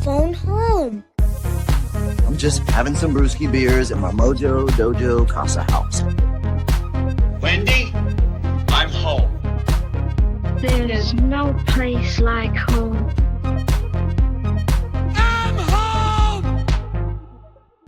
phone home. I'm just having some brewski beers at my Mojo Dojo Casa house. Wendy, I'm home. There's no place like home. I'm home!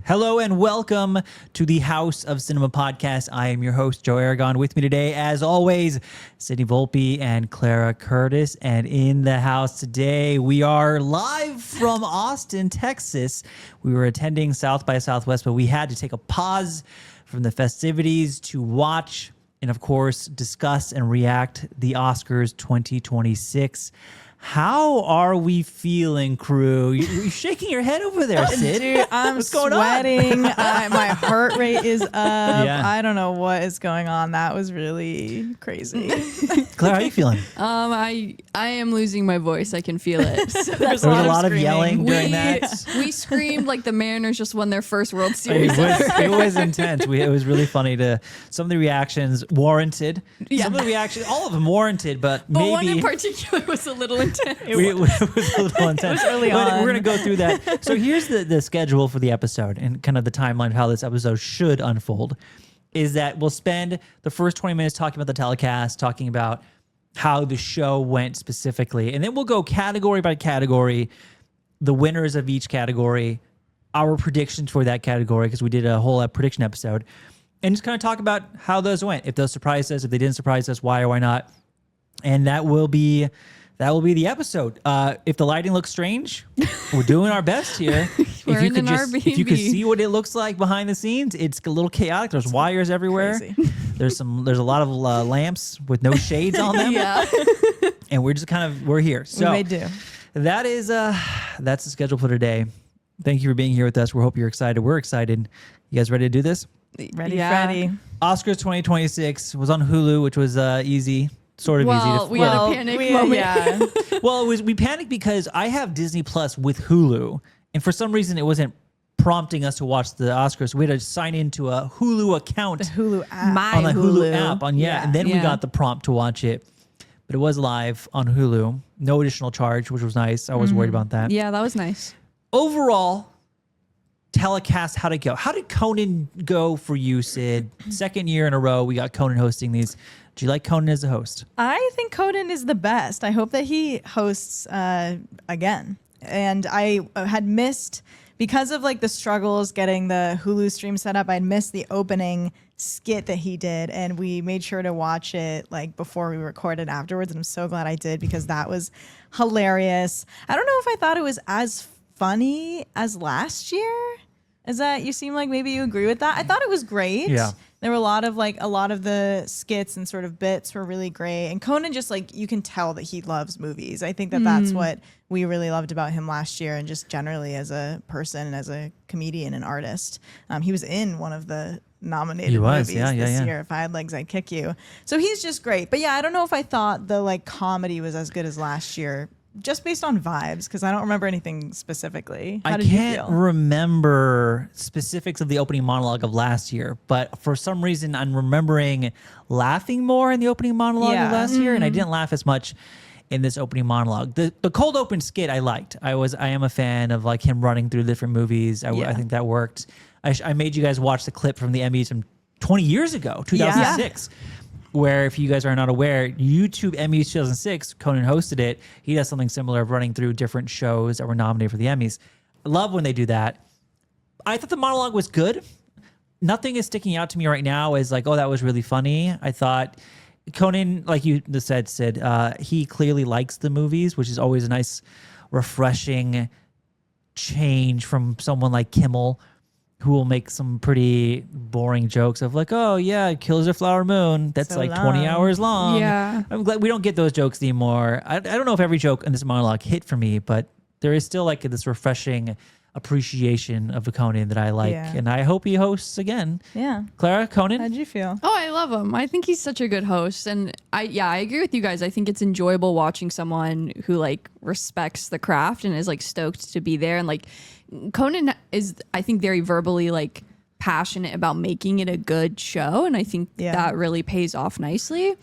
Hello and welcome to the House of Cinema podcast. I am your host, Joe Aragon. With me today, as always, Sydney Volpe and Claira Curtis. And in the house today, we are live from Austin, Texas. We were attending South by Southwest, but we had to take a pause from the festivities to watch and, of course, discuss and react the Oscars 2026. How are we feeling, crew? You're shaking your head over there, Sid. Dude, I'm What's going sweating. on? My heart rate is up. Yeah. I don't know what is going on. That was really crazy. Claire, how are you feeling? I am losing my voice. I can feel it. So There was a lot of screaming. yelling during that. we screamed like the Mariners just won their first World Series. It was intense. It was really funny some of the reactions warranted. Yeah. Some of the reactions, all of them warranted, but But maybe one in particular was a little intense. it was a little intense. early But on. we're going to go through that. So here's the schedule for the episode and kind of the timeline of how this episode should unfold is that we'll spend the first 20 minutes talking about the telecast, talking about how the show went specifically. And then we'll go category by category, the winners of each category, our predictions for that category, because we did a whole prediction episode, and just kind of talk about how those went. If those surprised us, if they didn't surprise us, why or why not. And that will be the episode. If the lighting looks strange, we're doing our best here. We're in an If you could Airbnb. see what it looks like behind the scenes, it's a little chaotic. There's wires everywhere. Crazy. There's a lot of lamps with no shades on them. Yeah. And we're just we're here. So we may do. that is that's the schedule for today. Thank you for being here with us. We hope you're excited. We're excited. You guys ready to do this? Ready, Yeah. Freddy. Oscars 2026 was on Hulu, which was easy. Sort of Well, easy we to had a panic moment. Yeah. Well, we panicked because I have Disney Plus with Hulu, and for some reason it wasn't prompting us to watch the Oscars. So we had to sign into a Hulu account Hulu app. My on the Hulu app Yeah. and then we Yeah. got the prompt to watch it. But it was live on Hulu, no additional charge, which was nice. I was worried about that. Yeah, that was nice. Overall, telecast, how'd it go? How did Conan go for you, Sid? Second year in a row, we got Conan hosting these. Do you like Conan as a host? I think Conan is the best. I hope that he hosts again. And I had missed, because of like the struggles getting the Hulu stream set up, I'd missed the opening skit that he did, and we made sure to watch it like before we recorded afterwards, and I'm so glad I did because that was hilarious. I don't know if I thought it was as funny as last year. Is that, you seem like maybe you agree with that? I thought it was great. Yeah. There were a lot of the skits and sort of bits were really great. And Conan, just like, you can tell that he loves movies. I think that that's what we really loved about him last year, and just generally as a person and as a comedian and artist. He was in one of the nominated movies this year. If I Had Legs, I'd Kick You. So he's just great. But yeah, I don't know if I thought the like comedy was as good as last year, just based on vibes, because I don't remember anything specifically. How I did you can't feel? remember specifics of the opening monologue of last year, but for some reason I'm remembering laughing more in the opening monologue of last year, and I didn't laugh as much in this opening monologue. The cold open skit I liked. I am a fan of like him running through different movies. I think that worked. I made you guys watch the clip from the Emmys from 20 years ago, 2006. Where, if you guys are not aware, YouTube Emmys 2006, Conan hosted it. He does something similar of running through different shows that were nominated for the Emmys. I love when they do that. I thought the monologue was good. Nothing is sticking out to me right now as like, oh, that was really funny. I thought Conan, like you said, Sid, he clearly likes the movies, which is always a nice, refreshing change from someone like Kimmel, who will make some pretty boring jokes of like, oh yeah, Killers of Flower Moon. That's So like long. 20 hours long. Yeah. I'm glad we don't get those jokes anymore. I don't know if every joke in this monologue hit for me, but there is still like this refreshing appreciation of a Conan that I like. Yeah. And I hope he hosts again. Yeah. Clara, Conan? How'd you feel? Oh, I love him. I think he's such a good host. And I agree with you guys. I think it's enjoyable watching someone who like respects the craft and is like stoked to be there. And like Conan is, I think, very verbally like passionate about making it a good show. And I think that really pays off nicely.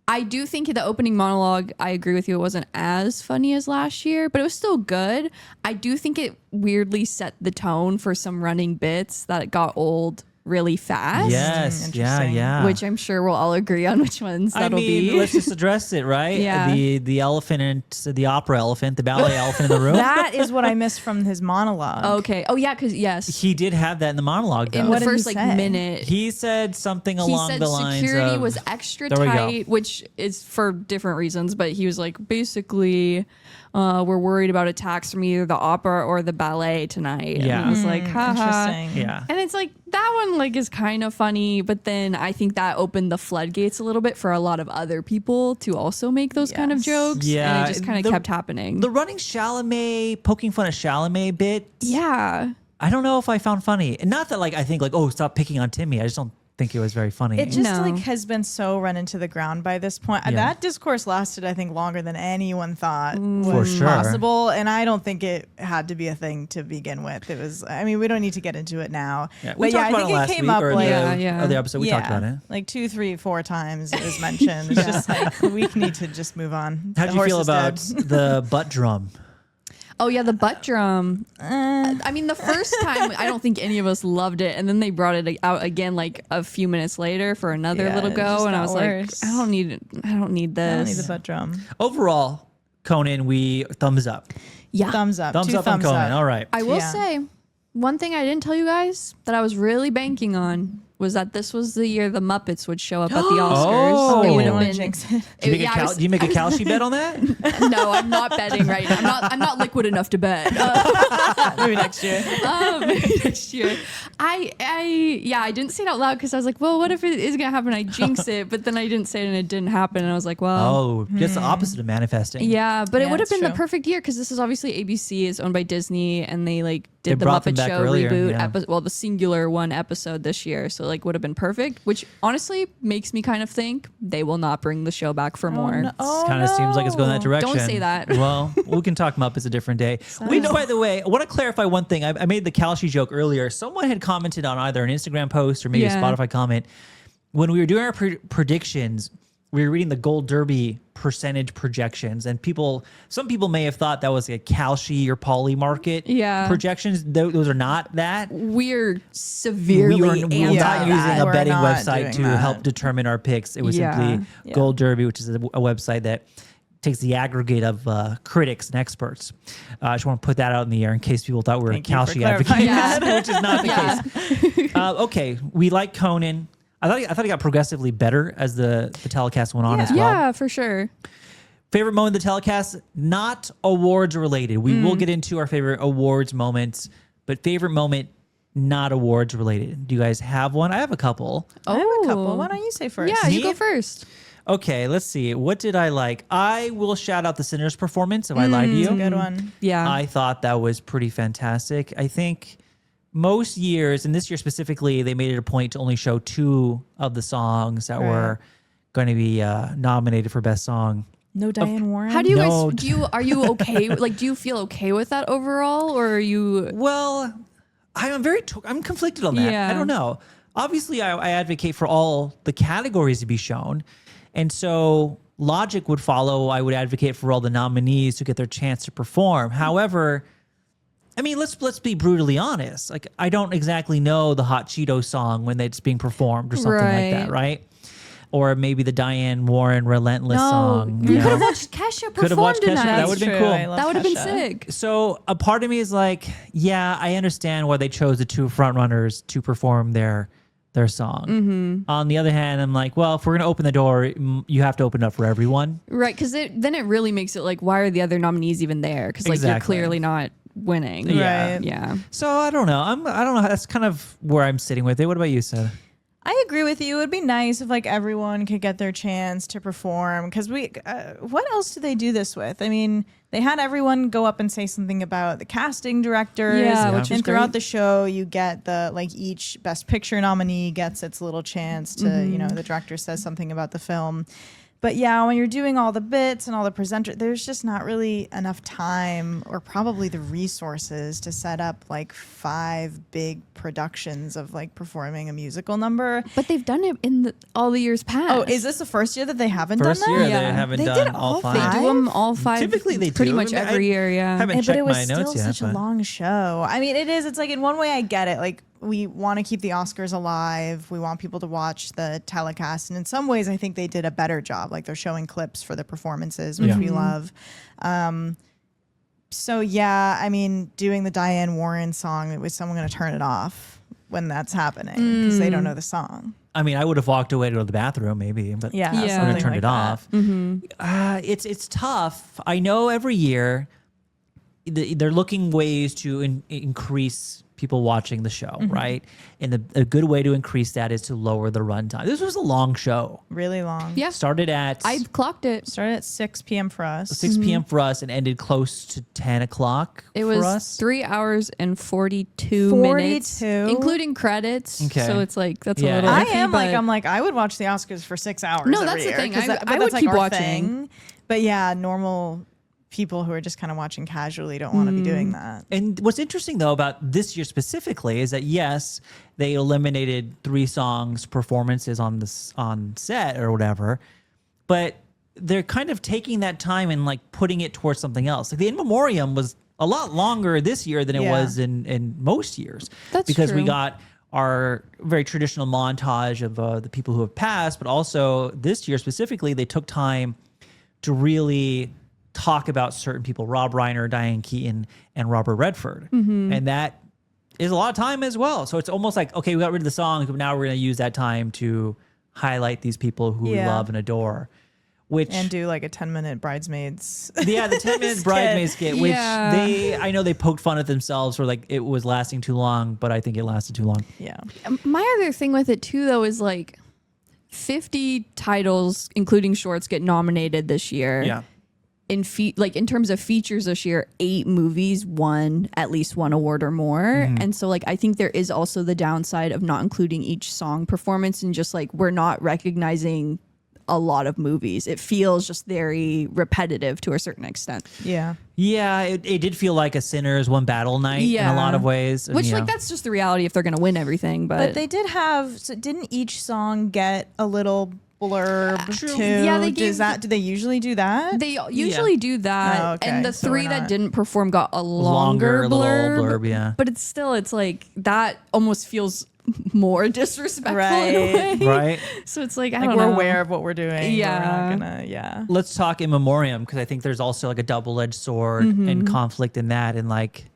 I do think the opening monologue, I agree with you, it wasn't as funny as last year, but it was still good. I do think it weirdly set the tone for some running bits that it got old really fast. Yes. Yeah. Which I'm sure we'll all agree on which ones that'll be. Let's just address it, right? Yeah. The elephant and the opera elephant, the ballet elephant in the room. That is what I missed from his monologue. Okay. Oh yeah, because yes, He did have that in the monologue, though. in What the did he first like say? minute, He said something he along said the lines security of, was extra There we go. tight, which is for different reasons. But he was like, basically, we're worried about attacks from either the opera or the ballet tonight. Yeah. And I was like, haha. Interesting. Yeah. And it's like that one like is kind of funny, but then I think that opened the floodgates a little bit for a lot of other people to also make those kind of Yes. jokes. Yeah, And it just kind the- of kept happening. The running Chalamet, poking fun at Chalamet bit. yeah. I don't know if I found funny. Not that like I think like, oh, stop picking on Timmy. I just don't think it was very funny. It just No. like has been so run into the ground by this point. Yeah. That discourse lasted, I think, longer than anyone thought For was sure. possible, and I don't think it had to be a thing to begin with. It was. I mean, we don't need to get into it now. Yeah, we But talked I about think it last came week up or like Yeah. the episode. We talked about it. like 2, 3, 4 times it was mentioned. It's just like we need to just move on. How'd The you horse feel is about dead. the butt drum? Oh yeah, the butt drum. I mean, the first time I don't think any of us loved it, and then they brought it out again like a few minutes later for another Yeah, little it go, just and I got was worse. like, I don't need this. I don't need the butt drum. Overall, Conan, we thumbs up. Yeah. Thumbs up. Thumbs 2 up on thumbs Conan. up. All right. I will Yeah. say one thing I didn't tell you guys that I was really banking on was that this was the year the Muppets would show up at the Oscars. Oh. It You would don't have wanna been. jinx it. Do you make, yeah, a, I was- do you make a Kalshi bet on that? No, I'm not betting right now. I'm not liquid enough to bet. Maybe next year. Maybe next year. I didn't say it out loud because I was like, well, what if it is gonna happen? I jinx it, but then I didn't say it and it didn't happen, and I was like, well. Oh, just the opposite of manifesting. Yeah, but it Yeah, would have it's been the true. perfect year because this is obviously ABC is owned by Disney, and they like They did the brought them Muppet back Show earlier, reboot. yeah. Well, the singular one episode this year, so like would have been perfect. Which honestly makes me kind of think they will not bring the show back for more. no. Oh, Kind of seems like it's going that no. direction. Don't say that. Well, we can talk Muppets a different day. We know, by the way, I want to clarify one thing. I made the Kalshi joke earlier. Someone had commented on either an Instagram post or maybe Yeah. a Spotify comment. When we were doing our predictions, we were reading the Gold Derby percentage projections, and some people may have thought that was a Kalshi or Poly Market Yeah. projections. Those are not that. We're severely we were anti not that. using a We're betting not website doing to that. help determine our picks. It was Yeah. simply Yeah. Gold Derby, which is a website that takes the aggregate of critics and experts. I just want to put that out in the air in case people thought we were Thank you for Kalshi clarifying advocates, that. which is not the Yeah. case. Okay, we like Conan. I thought he got progressively better as the telecast went on as well. Yeah, for sure. Favorite moment of the telecast, not awards related. We will get into our favorite awards moments, but favorite moment, not awards related. Do you guys have one? I have a couple. I have a couple. Why don't you say first? Yeah, you Me? go first. Okay, let's see. What did I like? I will shout out the Sinner's performance, if I lied to you. Good one. Yeah. I thought that was pretty fantastic. I think most years, and this year specifically, they made it a point to only show 2 of the songs that were going to be nominated for Best Song. No Diane Warren. How do you No. guys are you okay? Like, do you feel okay with that overall, or are you? Well, I'm I'm conflicted on that. Yeah. I don't know. Obviously, I advocate for all the categories to be shown, and so logic would follow. I would advocate for all the nominees to get their chance to perform. However, I mean, let's be brutally honest. Like, I don't exactly know the Hot Cheeto song when it's being performed or something like that, right? Or maybe the Diane Warren Relentless song. we you could know? have watched Kesha Could have watched perform Kesha. tonight. That would've been cool. That would have been sick. So a part of me is like, yeah, I understand why they chose the 2 front runners to perform their song. Mm-hmm. On the other hand, I'm like, well, if we're gonna open the door, you have to open it up for everyone. Right, because then it really makes it like, why are the other nominees even there? Because like you're Exactly. clearly not winning. Yeah. Right. Yeah. So I don't know. I don't know. That's kind of where I'm sitting with it. What about you, Seth? I agree with you. It would be nice if like everyone could get their chance to perform because what else do they do this with? I mean, they had everyone go up and say something about the casting directors. Yeah, which and was throughout great. the show, you get the like each Best Picture nominee gets its little chance to Mm-hmm. you know the director says something about the film. But yeah, when you're doing all the bits and all the presenter, there's just not really enough time or probably the resources to set up like 5 big productions of like performing a musical number. But they've done it in all the years past. Oh, is this the first year that they haven't First done year that? they Yeah. haven't They done did all all 5. They do them all 5. Typically they pretty do. much I mean, every year. Yeah. haven't But checked it was my still notes yet. such a but- long show. I mean, it is. It's like in one way I get it. Like we want to keep the Oscars alive. We want people to watch the telecast, and in some ways, I think they did a better job. Like they're showing clips for the performances, which Yeah. we love. So yeah, I mean, doing the Diane Warren song, was someone going to turn it off when that's happening because they don't know the song? I mean, I would have walked away to the bathroom maybe, but Yeah, Yeah. I would something have turned like it that. off. It's tough. I know every year they're looking ways to increase people watching the show, right? And a good way to increase that is to lower the runtime. This was a long show. Really long. Yeah. Started at I clocked it. Started at 6 p.m. for us. 6 p.m. for us and ended close to 10 o'clock It for was us. 3 hours and 42 minutes, 42? including credits. Okay. So it's like that's Yeah. a little. I iffy, am like, but- I'm like, I would watch the Oscars for 6 hours. No, every that's the year, thing. 'cause I but would that's like keep our watching. thing. But yeah, normal people who are just kind of watching casually don't want to be doing that. And what's interesting though about this year specifically is that yes, they eliminated 3 songs performances on set or whatever, but they're kind of taking that time and like putting it towards something else. Like the In Memoriam was a lot longer this year than it Yeah. was in most years. That's because we true. got our very traditional montage of the people who have passed, but also this year specifically, they took time to really talk about certain people, Rob Reiner, Diane Keaton, and Robert Redford. And that is a lot of time as well. So it's almost like, okay, we got rid of the songs, but now we're going to use that time to highlight these people who we Yeah. love and adore. Which And do like a 10-minute bridesmaids. yeah, the 10-minute bridesmaid skit, which Yeah. I know they poked fun at themselves for like it was lasting too long, but I think it lasted too long. Yeah. My other thing with it too, though, is like 50 titles, including shorts, get nominated this year. In in terms of features this year, 8 movies won at least 1 award or more. And so like I think there is also the downside of not including each song performance, and just like we're not recognizing a lot of movies. It feels just very repetitive to a certain extent. Yeah. Yeah, it did feel like a Sinners One Battle Night in a lot of ways. Which you like know. that's just the reality if they're gonna win everything. But they did have, so didn't each song get a little blurb too? Yeah, they gave Does that, do they usually do that? They usually do that, Oh, okay. and the So we're 3 that not- didn't perform got a longer little blurb. yeah. But it's like that almost feels more disrespectful in a Right. way. Right? So it's like I Like don't we're know. aware of what we're doing. Yeah. We're not gonna, yeah. Let's talk In Memoriam, because I think there's also like a double-edged sword and conflict in that, and like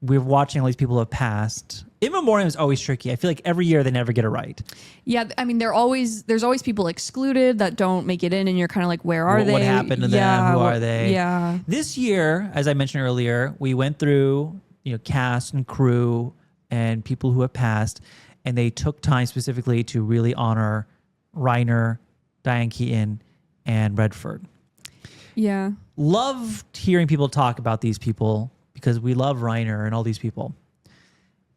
we're watching all these people who have passed. In Memoriam is always tricky. I feel like every year they never get it right. Yeah, I mean, there's always people excluded that don't make it in, and you're kind of like, where are they? What happened to them? Who are they? Yeah, This year, as I mentioned earlier, we went through cast and crew and people who have passed, and they took time specifically to really honor Reiner, Diane Keaton, and Redford. yeah. Loved hearing people talk about these people because we love Reiner and all these people.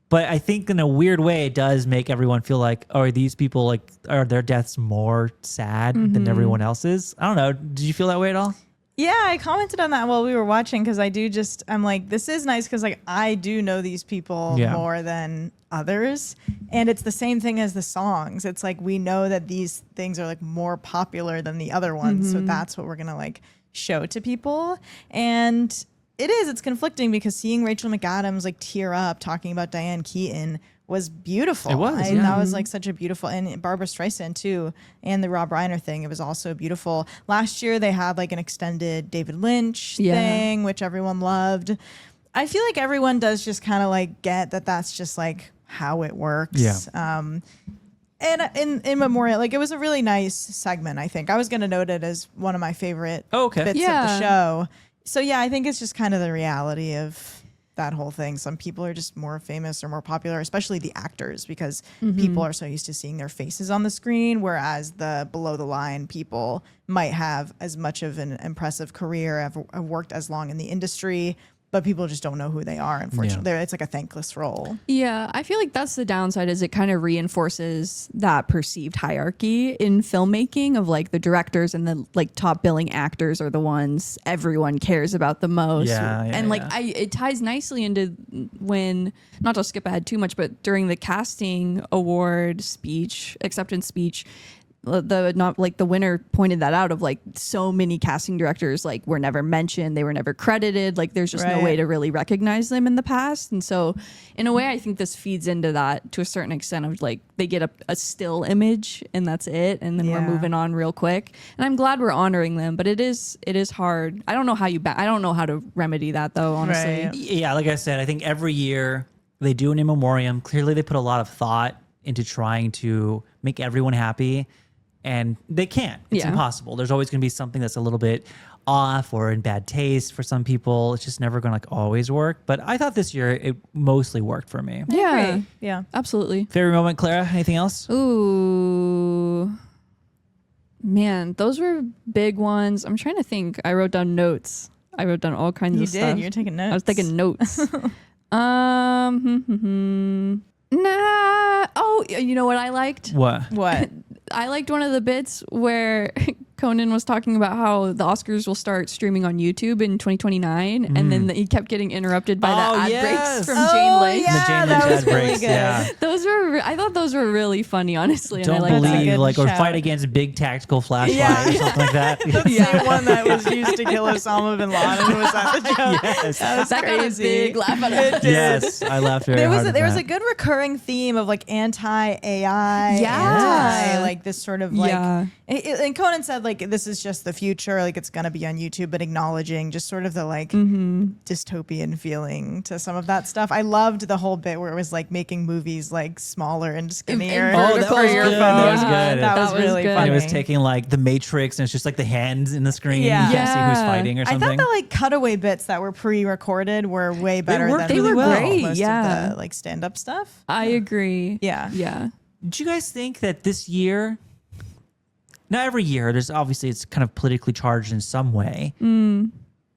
But I think in a weird way, it does make everyone feel like, oh, are these people like, are their deaths more sad than everyone else's? I don't know. Did you feel that way at all? Yeah, I commented on that while we were watching because I'm like, this is nice because like I do know these people Yeah. more than others. And it's the same thing as the songs. It's like we know that these things are like more popular than the other ones. So that's what we're going to like show to people. And it's conflicting because seeing Rachel McAdams like tear up talking about Diane Keaton was beautiful. It was, That was like such a beautiful, and Barbara Streisand too, and the Rob Reiner thing. It was also beautiful. Last year they had like an extended David Lynch thing, which everyone loved. I feel like everyone does just kind of like get that that's just like how it works. Yeah. And in Memorial, like it was a really nice segment. I think I was going to note it as one of my favorite Oh, okay. bits of Yeah. the show. So yeah, I think it's just kind of the reality of that whole thing. Some people are just more famous or more popular, especially the actors, because people are so used to seeing their faces on the screen, whereas the below the line people might have as much of an impressive career, have worked as long in the industry, but people just don't know who they are. Unfortunately, it's like a thankless role. Yeah, I feel like that's the downside is it kind of reinforces that perceived hierarchy in filmmaking of like the directors and the like top billing actors are the ones everyone cares about the most. And like it ties nicely into when, not to skip ahead too much, but during the casting award speech, acceptance speech, the winner pointed that out of like so many casting directors like were never mentioned, they were never credited, like there's just no way to really recognize them in the past. And so in a way I think this feeds into that to a certain extent of like they get a still image and that's it, and then we're moving on real quick, and I'm glad we're honoring them, but it is hard. I don't know how I don't know how to remedy that though, honestly. Yeah, like I said, I think every year they do an in memoriam. Clearly they put a lot of thought into trying to make everyone happy. And they can't. It's impossible. There's always going to be something that's a little bit off or in bad taste for some people. It's just never going to like always work. But I thought this year it mostly worked for me. Yeah. Yeah. Absolutely. Favorite moment, Claira? Anything else? Ooh. Man, those were big ones. I'm trying to think. I wrote down notes. I wrote down all kinds of stuff. You're taking notes. I was taking notes. Nah. Oh, you know what I liked? What? I liked one of the bits where Conan was talking about how the Oscars will start streaming on YouTube in 2029, and then he kept getting interrupted by the ad breaks from Jane Lynch. Yeah, the Jane that Lynch was ad really breaks. good. Yeah. Those were, I thought those were really funny, honestly. Don't and I liked that. believe, Good like, or shout. fight against big tactical flashlight Yeah. or something like that. The same one that was used to kill Osama bin Laden was that the joke? Yes. That was That got a crazy. big laugh out of it. Yes, I laughed very There was hard a, at there was that. a good recurring theme of like anti-AI, Yeah. anti like this sort of like, Yeah. and Conan said like this is just the future, like it's gonna be on YouTube, but acknowledging just sort of the like dystopian feeling to some of that stuff. I loved the whole bit where it was like making movies like smaller and skinnier. Oh, that for was your good. phone. That was good. That was That was really good. funny. And it was taking like the Matrix, and it's just like the hands in the screen. Yeah. You can't see who's Yeah. fighting or I something. thought the like cutaway bits that were pre-recorded were way better worked than really well. Great, most yeah. of the like stand-up stuff. I agree. Yeah. Yeah. Do you guys think that this year, now every year, there's obviously it's kind of politically charged in some way.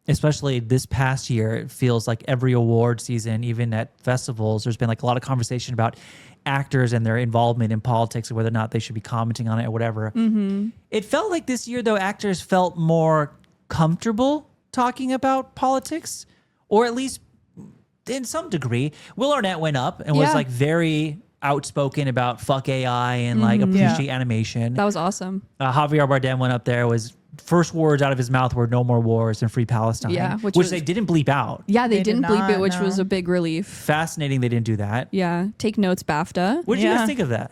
Especially this past year, it feels like every award season, even at festivals, there's been like a lot of conversation about actors and their involvement in politics and whether or not they should be commenting on it or whatever. It felt like this year, though, actors felt more comfortable talking about politics, or at least in some degree. Will Arnett went up and was Yeah. like very outspoken about fuck AI and like appreciate animation. That was awesome. Javier Bardem went up there, was first words out of his mouth were no more wars and free Palestine, Yeah, which which was- they didn't bleep out. Yeah, they They did didn't bleep not, it, which no. was a big relief. Fascinating they didn't do that. Yeah. Take notes, BAFTA. What did you Yeah. guys think of that?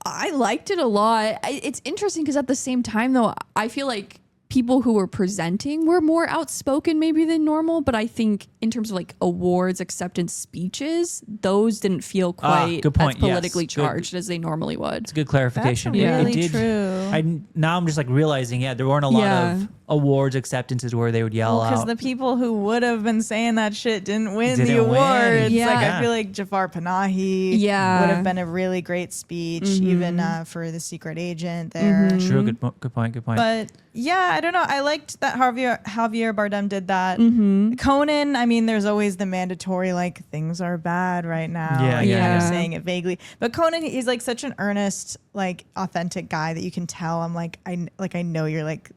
I liked it a lot. It's interesting because at the same time, though, I feel like people who were presenting were more outspoken maybe than normal. But I think in terms of like awards acceptance speeches, those didn't feel quite good point. as politically Yes. Good. charged as they normally would. It's a good clarification. That's Yeah. really true. Now I'm just like realizing, there weren't a lot Yeah. of awards acceptances where they would yell Because out. the people who would have been saying that shit didn't win the Didn't win. awards. Yeah. Like I feel like Jafar Panahi Yeah. would have been a really great speech, even for the secret agent there. True, good point. But yeah, I don't know. I liked that Javier Bardem did that. Conan, I mean, there's always the mandatory like things are bad right now. Yeah, and yeah, kind of yeah. saying it vaguely. But Conan, he's like such an earnest, like authentic guy that you can tell. I'm like I know you're like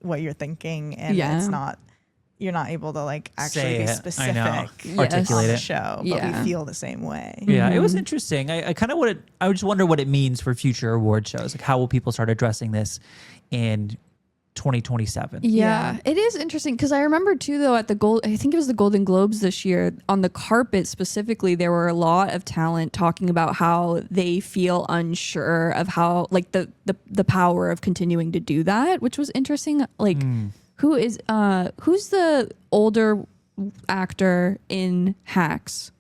what you're thinking, and Yeah. it's not. You're not able to like actually Say be it. I specific know. Yes. Articulate on the it. show, but Yeah. we feel the same way. Yeah, it was interesting. I kind of I just wonder what it means for future award shows. Like, how will people start addressing this in 2027? Yeah, it is interesting because I remember too, though, at I think it was the Golden Globes this year, on the carpet specifically, there were a lot of talent talking about how they feel unsure of how, like, the power of continuing to do that, which was interesting. Like, who's the older actor in Hacks?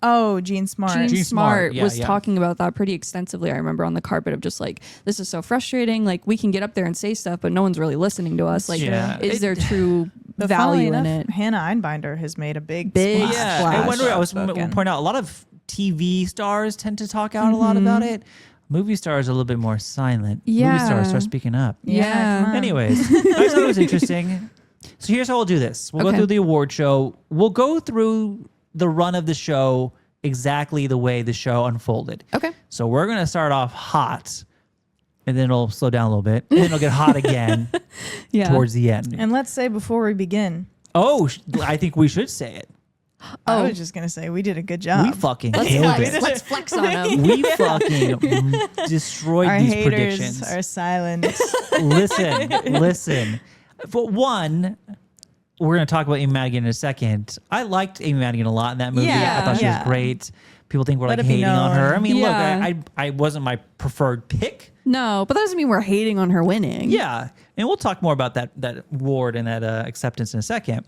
Oh, Gene Smart. Gene Gene Smart Smart, yeah, was yeah. talking about that pretty extensively. I remember on the carpet of just like, this is so frustrating. Like, we can get up there and say stuff, but no one's really listening to us. Like, Yeah. is there true But funnily value in enough, it? Hannah Einbinder has made a big Big splash. Yeah, Splash. I wonder. I was Outspoken. point out a lot of TV stars tend to talk out a lot about it. Movie stars are a little bit more silent. Movie Yeah. stars start speaking up. Yeah, come on. Anyways, I thought it was interesting. So here's how we'll do this. We'll go Okay. through the award show. We'll go through the run of the show exactly the way the show unfolded. Okay. So we're going to start off hot, and then it'll slow down a little bit, and then it'll get hot again Yeah. towards the end. And let's say before we begin, I think we should say it. I was just gonna say we did a good job. We fucking Let's killed flex. it. Let's flex on them. We fucking destroyed Our these haters predictions. are silent. Listen. For one, we're going to talk about Amy Madigan in a second. I liked Amy Madigan a lot in that movie. Yeah, I thought she was yeah. great. People think we're Let like it be hating on her. known. I mean, Yeah. look, I wasn't my preferred pick. No, but that doesn't mean we're hating on her winning. Yeah. And we'll talk more about that award and that acceptance in a second.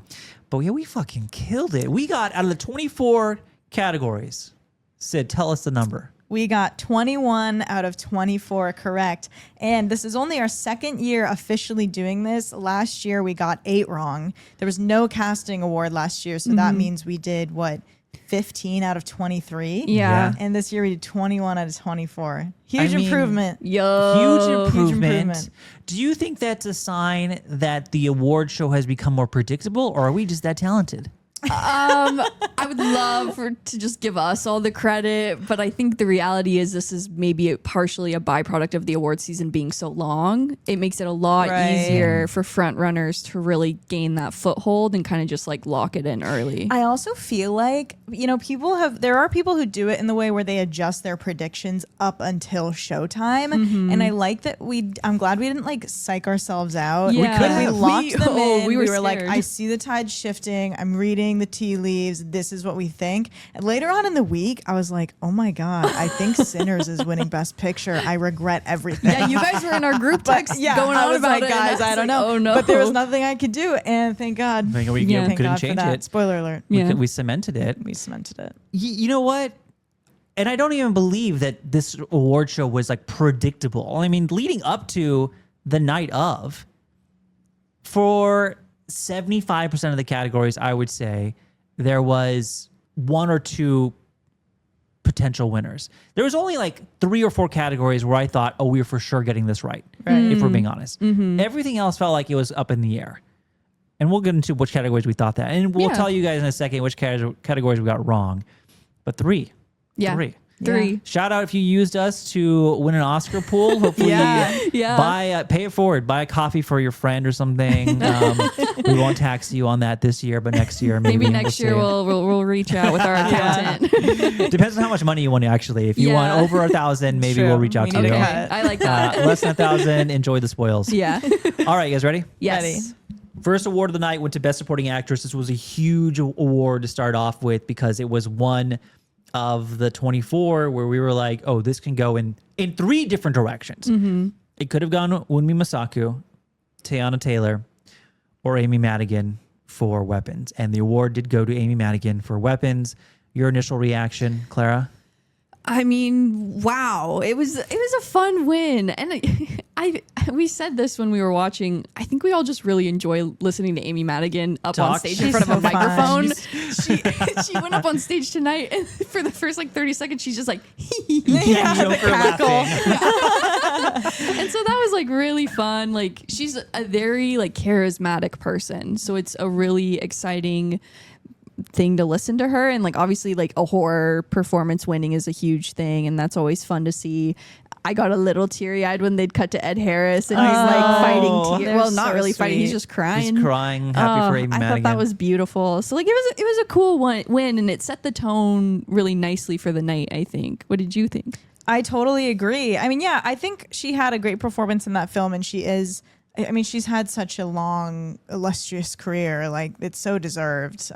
But yeah, we fucking killed it. We got out of the 24 categories. Sid, tell us the number. We got 21 out of 24 correct. And this is only our second year officially doing this. Last year, we got 8 wrong. There was no casting award last year. So that means we did, 15 out of 23? Yeah. And this year, we did 21 out of 24. Huge I mean, improvement. Yo. Huge improvement. improvement. Do you think that's a sign that the award show has become more predictable, or are we just that talented? I would love to just give us all the credit, but I think the reality is this is maybe partially a byproduct of the award season being so long. It makes it a lot Right. easier for front runners to really gain that foothold and kind of just like lock it in early. I also feel like, there are people who do it in the way where they adjust their predictions up until showtime. And I like that I'm glad we didn't like psych ourselves out. Yeah. We could We have. locked them in. We were like, scared. I see the tide shifting. I'm reading the tea leaves. This is what we think. And later on in the week, I was like, oh my God, I think Sinners is winning Best Picture. I regret everything. Yeah, you guys were in our group text going I on was about like, it. guys, I don't know. Oh no. But there was nothing I could do. And thank God. We Yeah. Thank couldn't God for change that. it. Spoiler alert. Yeah. We cemented it. We cemented it. You know what? And I don't even believe that this award show was like predictable. I mean, leading up to the night of, for 75% of the categories, I would say there was 1 or 2 potential winners. There was only like 3 or 4 categories where I thought, oh, we're for sure getting this right, if we're being honest. Everything else felt like it was up in the air. And we'll get into which categories we thought that. And we'll Yeah. tell you guys in a second which categories we got wrong. But 3. Yeah. 3. 3. Shout out if you used us to win an Oscar pool. Hopefully, Yeah. pay it forward. Buy a coffee for your friend or something. We won't tax you on that this year, but next year maybe. Maybe next year see. we'll reach out with our accountant. Depends on how much money you want. Actually, if you want Yeah. over 1,000, maybe True. we'll reach out We to need you. a Okay, cut. I like that. Less than 1,000, enjoy the spoils. Yeah. All right, you guys ready? Yes. Ready. First award of the night went to Best Supporting Actress. This was a huge award to start off with because it was one of the 24 where we were like, oh, this can go in 3 different directions. It could have gone Wunmi Masaku, Teyana Taylor, or Amy Madigan for Weapons. And the award did go to Amy Madigan for Weapons. Your initial reaction, Clara? I mean, wow. It was a fun win. And we said this when we were watching. I think we all just really enjoy listening to Amy Madigan up on Talk. stage in She's front of a so fun. microphone. She went up on stage tonight and for the first like 30 seconds she's just like Yeah, the cackle. And so that was like really fun. Like she's a very like charismatic person. So it's a really exciting thing to listen to her, and like obviously like a horror performance winning is a huge thing, and that's always fun to see. I got a little teary-eyed when they'd cut to Ed Harris and he's like fighting tears. They're Well, not so really fighting. He's sweet. just crying. He's crying, happy for Amy I Madigan. thought that was beautiful. So like it was a cool win, and it set the tone really nicely for the night, I think. What did you think? I totally agree. I mean, yeah, I think she had a great performance in that film, and she's had such a long, illustrious career. Like, it's so deserved.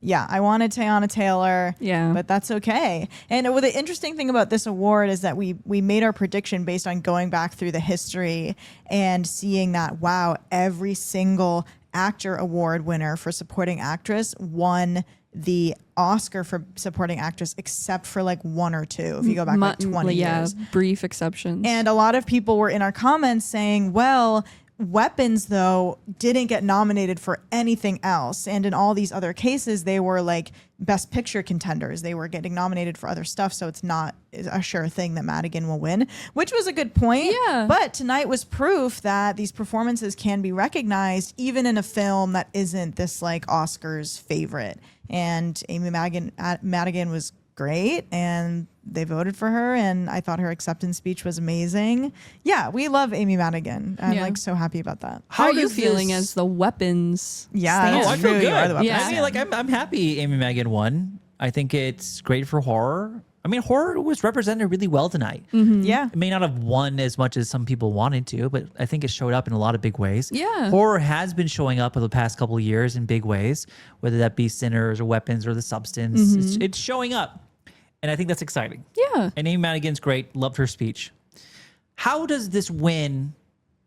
Yeah, I wanted Teyana Taylor, Yeah. but that's okay. And the interesting thing about this award is that we made our prediction based on going back through the history and seeing that, wow, every single actor award winner for supporting actress won the Oscar for supporting actress, except for like 1 or 2 if you go back like 20 years. Brief exceptions. And a lot of people were in our comments saying, well, Weapons, though, didn't get nominated for anything else. And in all these other cases, they were like Best Picture contenders. They were getting nominated for other stuff. So it's not a sure thing that Madigan will win, which was a good point. Yeah. But tonight was proof that these performances can be recognized even in a film that isn't this like Oscars favorite. And Amy Madigan was great, and they voted for her, and I thought her acceptance speech was amazing. Yeah, we love Amy Madigan. I'm like so happy about that. How are you does feeling this- as the weapons? Yeah, Oh, I feel really good. are the weapons. Yeah. I mean, like I'm happy Amy Madigan won. I think it's great for horror. I mean, horror was represented really well tonight. Yeah. It may not have won as much as some people wanted to, but I think it showed up in a lot of big ways. Yeah. Horror has been showing up over the past couple of years in big ways, whether that be Sinners or Weapons or The Substance. It's showing up. And I think that's exciting. Yeah. And Amy Madigan's great. Loved her speech. How does this win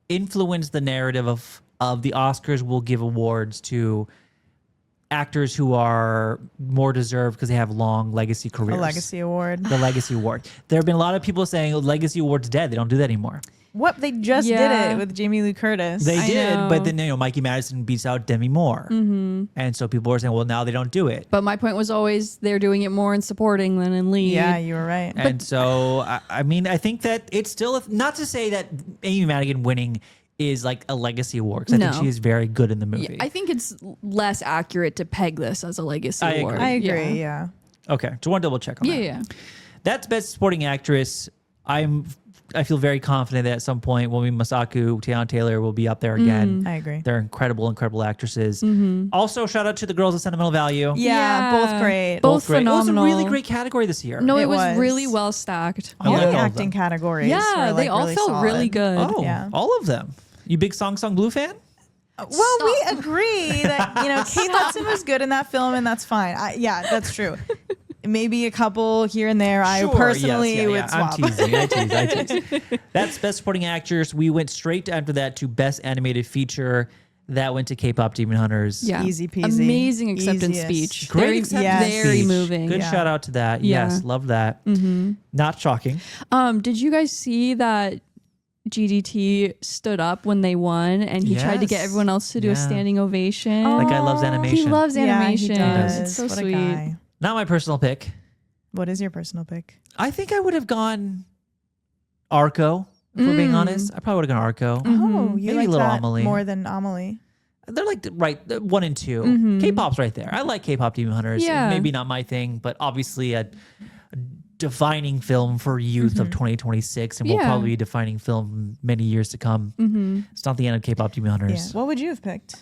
influence the narrative of the Oscars will give awards to actors who are more deserved because they have long legacy careers? A legacy award. The legacy award. There have been a lot of people saying legacy award's dead. They don't do that anymore. What? They just Yeah. did it with Jamie Lee Curtis. They I did, know. but then Mikey Madison beats out Demi Moore, and so people are saying, well, now they don't do it. But my point was always they're doing it more in supporting than in lead. Yeah, you were right. And so, I mean, I think that it's still, not to say that Amy Madigan winning is like a legacy award, because I No. think she is very good in the movie. Yeah, I think it's less accurate to peg this as a legacy I award. agree. I agree. Yeah. Okay, so I want to double check on Yeah. that. Yeah. That's Best Supporting Actress. I feel very confident that at some point, Wumi Masaku, Tiana Taylor will be up there again. I agree. They're incredible actresses. Also, shout out to the girls of Sentimental Value. Yeah, both great. Both Great. It was a phenomenal. really great category this year. No, it It was was. really well stacked. I All like the all of acting them. categories. Yeah, were, they like, all really felt really solid. good. Oh, Yeah. all of them. You big Song Blue fan? Well, we agree that Kate Hudson was good in that film, and that's fine. Yeah, that's true. Maybe a couple here and there. I Sure, personally yes, would swap. I'm teasing. I tease. That's Best Supporting Actress. We went straight after that to Best Animated Feature. That went to K-Pop Demon Hunters. Yeah. Easy peasy. Amazing acceptance Easiest. speech. Great very, acceptance very speech. moving. Good Yeah. shout out to that. Yeah. Yes, love that. Not shocking. Did you guys see that GDT stood up when they won and he tried to get Yes. everyone else to do a Yeah. standing ovation? That guy loves animation. He loves Yeah, he animation. does. It's so What a sweet. guy. Not my personal pick. What is your personal pick? I think I would have gone Arco. If we're being honest, I probably would have gone Arco. Oh, you Maybe like a little that Amelie. more than Amelie. They're like right 1 and 2. K-pop's right there. I like K-pop Demon Hunters. Yeah. Maybe not my thing, but obviously a defining film for youth of 2026, and will Yeah. probably be a defining film many years to come. It's not the end of K-pop Demon Yeah. Hunters. What would you have picked?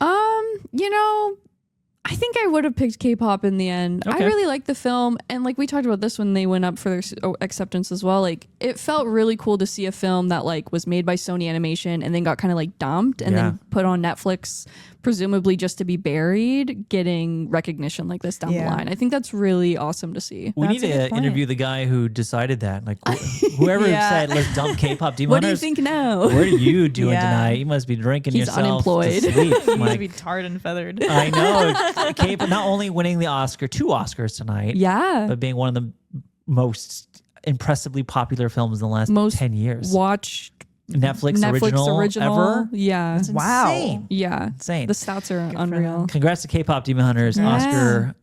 I think I would have picked K-pop in the end. I Okay. really liked the film, and like we talked about this when they went up for their acceptance as well. Like it felt really cool to see a film that like was made by Sony Animation and then got kind of like dumped and Yeah. then put on Netflix, presumably just to be buried, getting recognition like this down Yeah. the line. I think that's really awesome to see. We That's need a good to point. interview the guy who decided that. Like whoever Yeah. said let's dump K-pop Demon What do you Hunters. think now? What are you doing Yeah. tonight? You must be drinking He's yourself unemployed. to sleep. You need to Like, be tarred and feathered. I know. K-pop not only winning the Oscar, 2 Oscars tonight, Yeah. but being one of the most impressively popular films in the last Most 10 years. Watched Netflix original ever. Yeah. That's Wow. insane. Yeah. Insane. The stats are for unreal. them. Congrats to K-pop Demon Hunters, Yeah. Oscar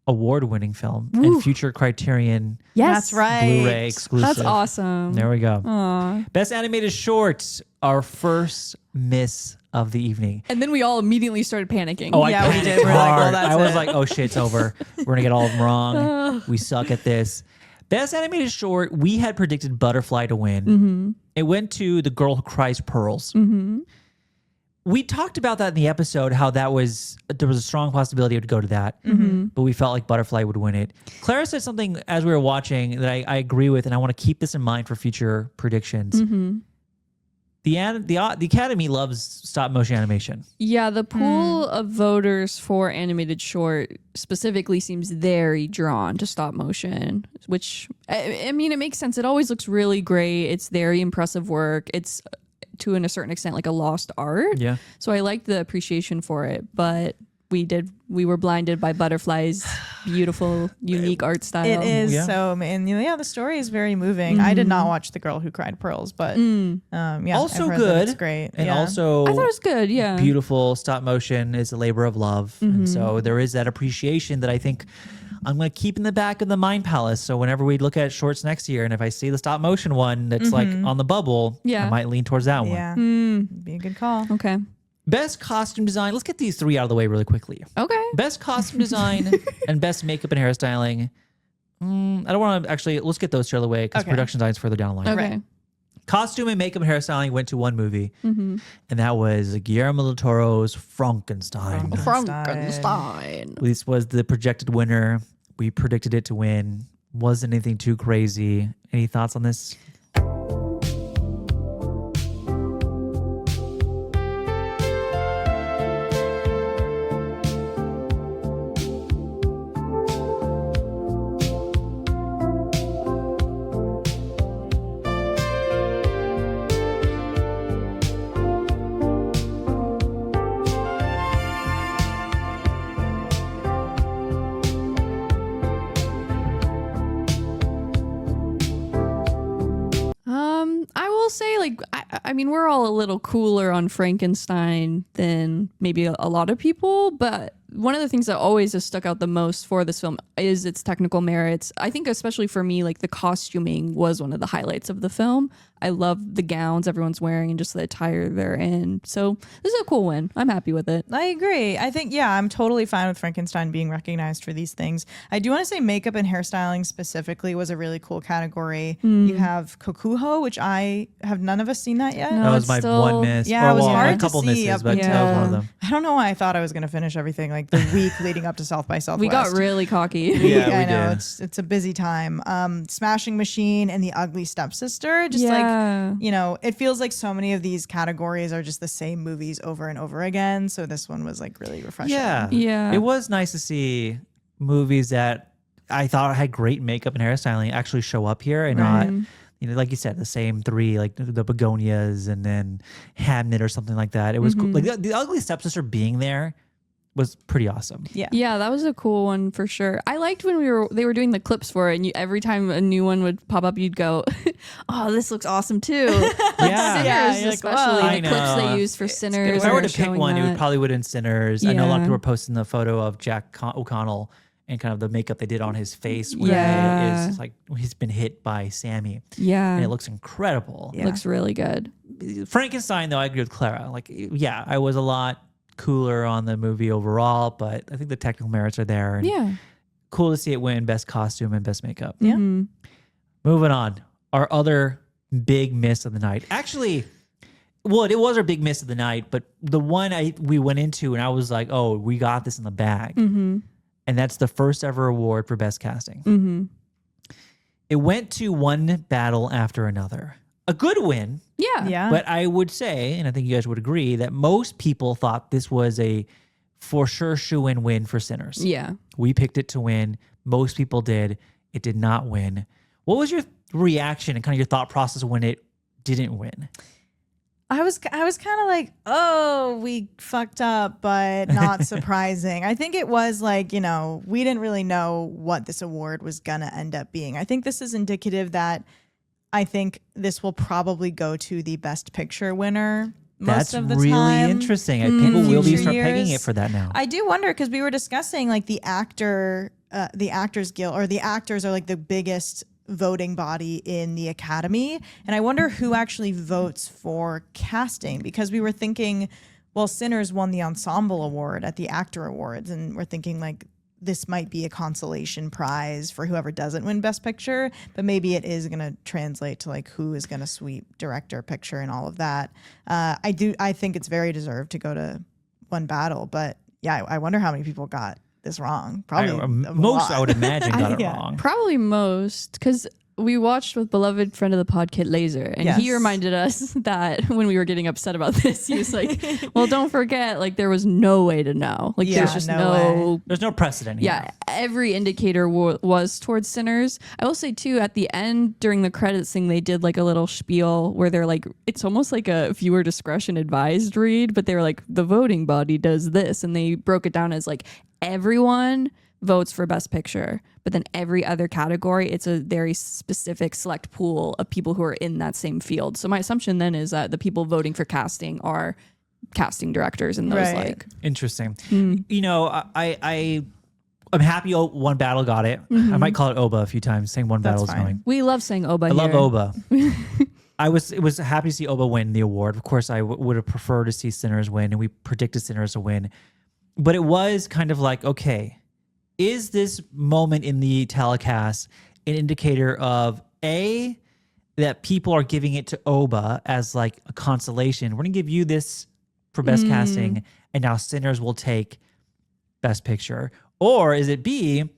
award-winning film and future Criterion Yes. That's right. Blu-ray exclusive. That's awesome. There we go. Aw. Best animated short, our first miss of the evening. And then we all immediately started panicking. Oh, I Yeah, we panicked did. We're like, well, hard. that's I was it. like, oh shit, it's over. We're gonna get all of them wrong. We suck at this. Best animated short, we had predicted Butterfly to win. It went to The Girl Who Cries Pearls. We talked about that in the episode, how there was a strong possibility it would go to that, but we felt like Butterfly would win it. Claira said something as we were watching that I agree with, and I want to keep this in mind for future predictions. The Academy loves stop motion animation. Yeah, the pool of voters for animated short specifically seems very drawn to stop motion, which, I mean, it makes sense. It always looks really great. It's very impressive work. It's, to a certain extent, like a lost art. Yeah. So I like the appreciation for it, but we were blinded by Butterfly's beautiful, unique art style. It is Yeah. so, and the story is very moving. I did not watch The Girl Who Cried Pearls, but Also I've heard that good. it's great. And yeah. also I thought it was good. Yeah. beautiful. Stop motion is a labor of love. And so there is that appreciation that I think I'm going to keep in the back of the mind palace. So whenever we look at shorts next year, and if I see the stop motion one that's like on the bubble, Yeah. I might lean towards that one. yeah, be a good call. Okay. Best costume design. Let's get these three out of the way really quickly. Okay. Best costume design and best makeup and hairstyling. I don't want to actually, let's get those two out of the way because Okay. production design's further down the line. Okay. Costume and makeup and hairstyling went to one movie, and that was Guillermo del Toro's Frankenstein. Frankenstein. This was the projected winner. We predicted it to win. Wasn't anything too crazy. Any thoughts on this? I will say, like, I mean, we're all a little cooler on Frankenstein than maybe a lot of people, but one of the things that always has stuck out the most for this film is its technical merits. I think especially for me, like the costuming was one of the highlights of the film. I love the gowns everyone's wearing and just the attire they're in. So this is a cool win. I'm happy with it. I agree. I think, I'm totally fine with Frankenstein being recognized for these things. I do want to say makeup and hairstyling specifically was a really cool category. You have Kokuho, which have none of us seen that yet? No. That was it's my still- one miss. Yeah, it was hard a couple to see misses, up but that until, was one of them. I don't know why I thought I was going to finish everything like the week leading up to South by Southwest. We got really cocky. Yeah, I we know did. it's a busy time. Smashing Machine and The Ugly Stepsister, just Yeah. like it feels like so many of these categories are just the same movies over and over again. So this one was like really refreshing. Yeah. Yeah. It was nice to see movies that I thought had great makeup and hairstyling actually show up here and not, like you said, the same three, like the Begonias and then Hamnet or something like that. It was cool. Like the Ugly Stepsister being there was pretty awesome. Yeah, that was a cool one for sure. I liked when they were doing the clips for it, and every time a new one would pop up, you'd go, "Oh, this looks awesome too!" Yeah. Sinners, you're like, especially "Whoa." I the clips know. they used for Sinners. If I were were to pick showing one, it that. would probably would have been Sinners. I know a lot of Yeah. people were posting the photo of Jack O'Connell and kind of the makeup they did on his face where Yeah. it is like he's been hit by Sammy. Yeah, And it looks incredible. Yeah. looks really good. Frankenstein, though, I agree with Clara. Like, yeah, I was a lot cooler on the movie overall, but I think the technical merits are there. And Yeah, cool to see it win Best Costume and Best Makeup. Yeah. Mhm. Moving on. Our other big miss of the night. Actually, well, it was our big miss of the night, but the one we went into and I was like, oh, we got this in the bag. Mhm. And that's the first ever award for Best Casting. Mhm. It went to one battle after another. A good win. Yeah, Yeah. But I would say, and I think you guys would agree, that most people thought this was a for sure shoe-in win for Sinners. yeah. We picked it to win. Most people did. It did not win. What was your reaction and kind of your thought process when it didn't win? I was kind of like, oh, we fucked up, but not surprising. I think it was like, we didn't really know what this award was going to end up being. I think this is indicative that I think this will probably go to the Best Picture winner most That's of the really time. interesting. People will be future start pegging years. it for that now. I do wonder because we were discussing like the Actors Guild, or the actors are like the biggest voting body in the Academy, and I wonder who actually votes for casting, because we were thinking, well, Sinners won the Ensemble Award at the Actor Awards, and we're thinking like this might be a consolation prize for whoever doesn't win Best Picture, but maybe it is going to translate to like who is going to sweep Director, Picture, and all of that. I think it's very deserved to go to one battle, but yeah, I wonder how many people got this wrong. Probably most, a I lot. would imagine, got it Yeah. wrong. Probably most, because we watched with beloved friend of the pod, Kit Laser, and he Yes. reminded us that when we were getting upset about this, he was like, well, don't forget, like, there was no way to know. Like, Yeah, there's just no way. There's no precedent here. Yeah, every indicator was towards Sinners. I will say, too, at the end, during the credits thing, they did, like, a little spiel where they're like, it's almost like a viewer discretion advised read, but they were like, the voting body does this, and they broke it down as, like, everyone votes for Best Picture, but then every other category, it's a very specific select pool of people who are in that same field. So my assumption then is that the people voting for casting are casting directors and those Right. like. Interesting. You know, I'm happy One Battle got it. I might call it Oba a few times, saying One Battle is fine. going. We love saying Oba I here. love Oba. It was happy to see Oba win the award. Of course, I would have preferred to see Sinners win, and we predicted Sinners to win. But it was kind of like, okay, is this moment in the telecast an indicator of A, that people are giving it to Oba as like a consolation? We're going to give you this for best casting, and now Sinners will take Best Picture. Or is it B,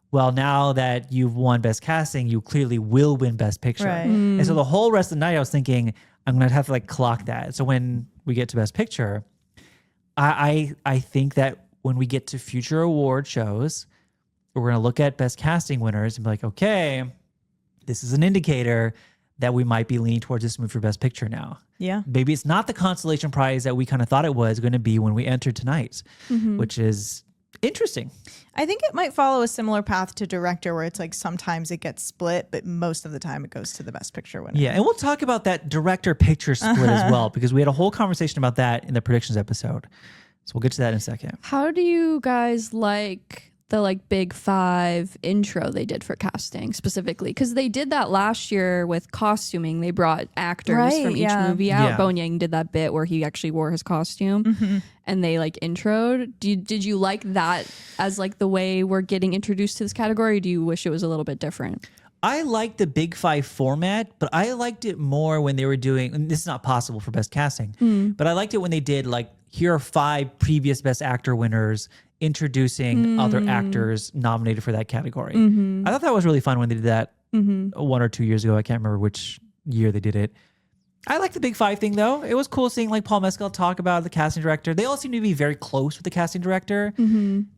well, now that you've won Best Casting, you clearly will win Best Picture. Right. And so the whole rest of the night, I was thinking, I'm going to have to like clock that. So when we get to Best Picture, I think that when we get to future award shows, we're going to look at Best Casting winners and be like, okay, this is an indicator that we might be leaning towards this movie for Best Picture now. Yeah. Maybe it's not the consolation prize that we kind of thought it was going to be when we entered tonight, which is interesting. I think it might follow a similar path to director where it's like sometimes it gets split, but most of the time it goes to the Best Picture winner. Yeah, and we'll talk about that director picture split as well, because we had a whole conversation about that in the predictions episode. So we'll get to that in a second. How do you guys like the like Big Five intro they did for casting specifically? Because they did that last year with costuming. They brought actors Right, from each yeah. movie out. Yeah. Bone Yang did that bit where he actually wore his costume and they like introed. Did you like that as like the way we're getting introduced to this category? Or do you wish it was a little bit different? I liked the Big Five format, but I liked it more when they were doing, and this is not possible for Best Casting, but I liked it when they did like, here are 5 previous Best Actor winners introducing other actors nominated for that category. I thought that was really fun when they did that 1 or 2 years ago. I can't remember which year they did it. I like the Big Five thing though. It was cool seeing like Paul Mescal talk about the casting director. They all seem to be very close with the casting director.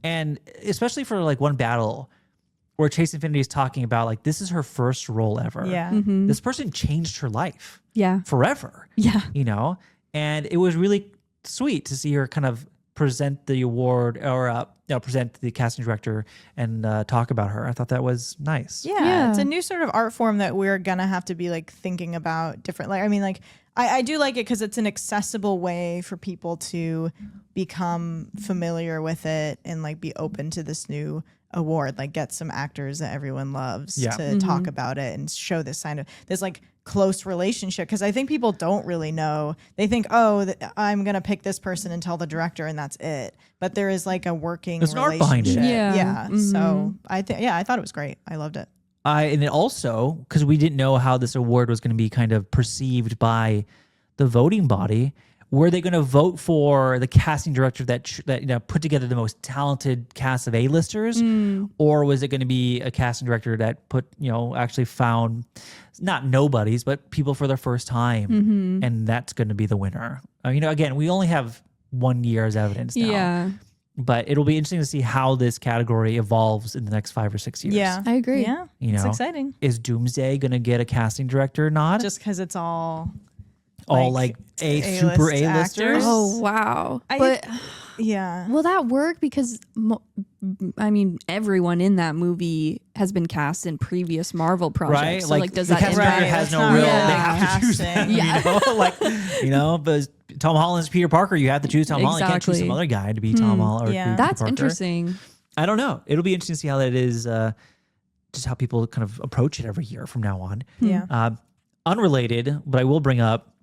And especially for like One Battle, where Chase Infinity is talking about like, this is her first role ever. Yeah. This person changed her life Yeah. forever. Yeah. You know? And it was really sweet to see her kind of present the award or present the casting director and talk about her. I thought that was nice. Yeah, it's a new sort of art form that we're gonna have to be like thinking about different. Like, I mean, like I do like it because it's an accessible way for people to become familiar with it and like be open to this new award. Like, get some actors that everyone loves to talk about it and show this sign of this like close relationship. Because I think people don't really know. They think, oh, I'm gonna pick this person and tell the director, and that's it. But there is like a working There's an art relationship. behind it. Yeah. Yeah. So I thought it was great. I loved it. And it also, because we didn't know how this award was going to be kind of perceived by the voting body, were they going to vote for the casting director that put together the most talented cast of A-listers, or was it going to be a casting director that actually found not nobodies but people for their first time, and that's going to be the winner? Again, we only have 1 year as evidence now. Yeah. But it'll be interesting to see how this category evolves in the next 5 or 6 years. Yeah, I agree. Yeah, It's exciting. Is Doomsday going to get a casting director nod? Just because it's all like super A-list A-listers? actors. Oh, wow. I- But yeah. will that work? Because, everyone in that movie has been cast in previous Marvel projects. Right? So, does the that casting director impact? has That's no not real, really they have to choose casting. them, but Tom Holland's Peter Parker, you have to choose Tom Holland. You can't choose some Exactly. other guy to be Tom Holland or Yeah. Peter That's Parker. interesting. I don't know. It'll be interesting to see how that is, just how people kind of approach it every year from now on. Yeah. Unrelated, but I will bring up,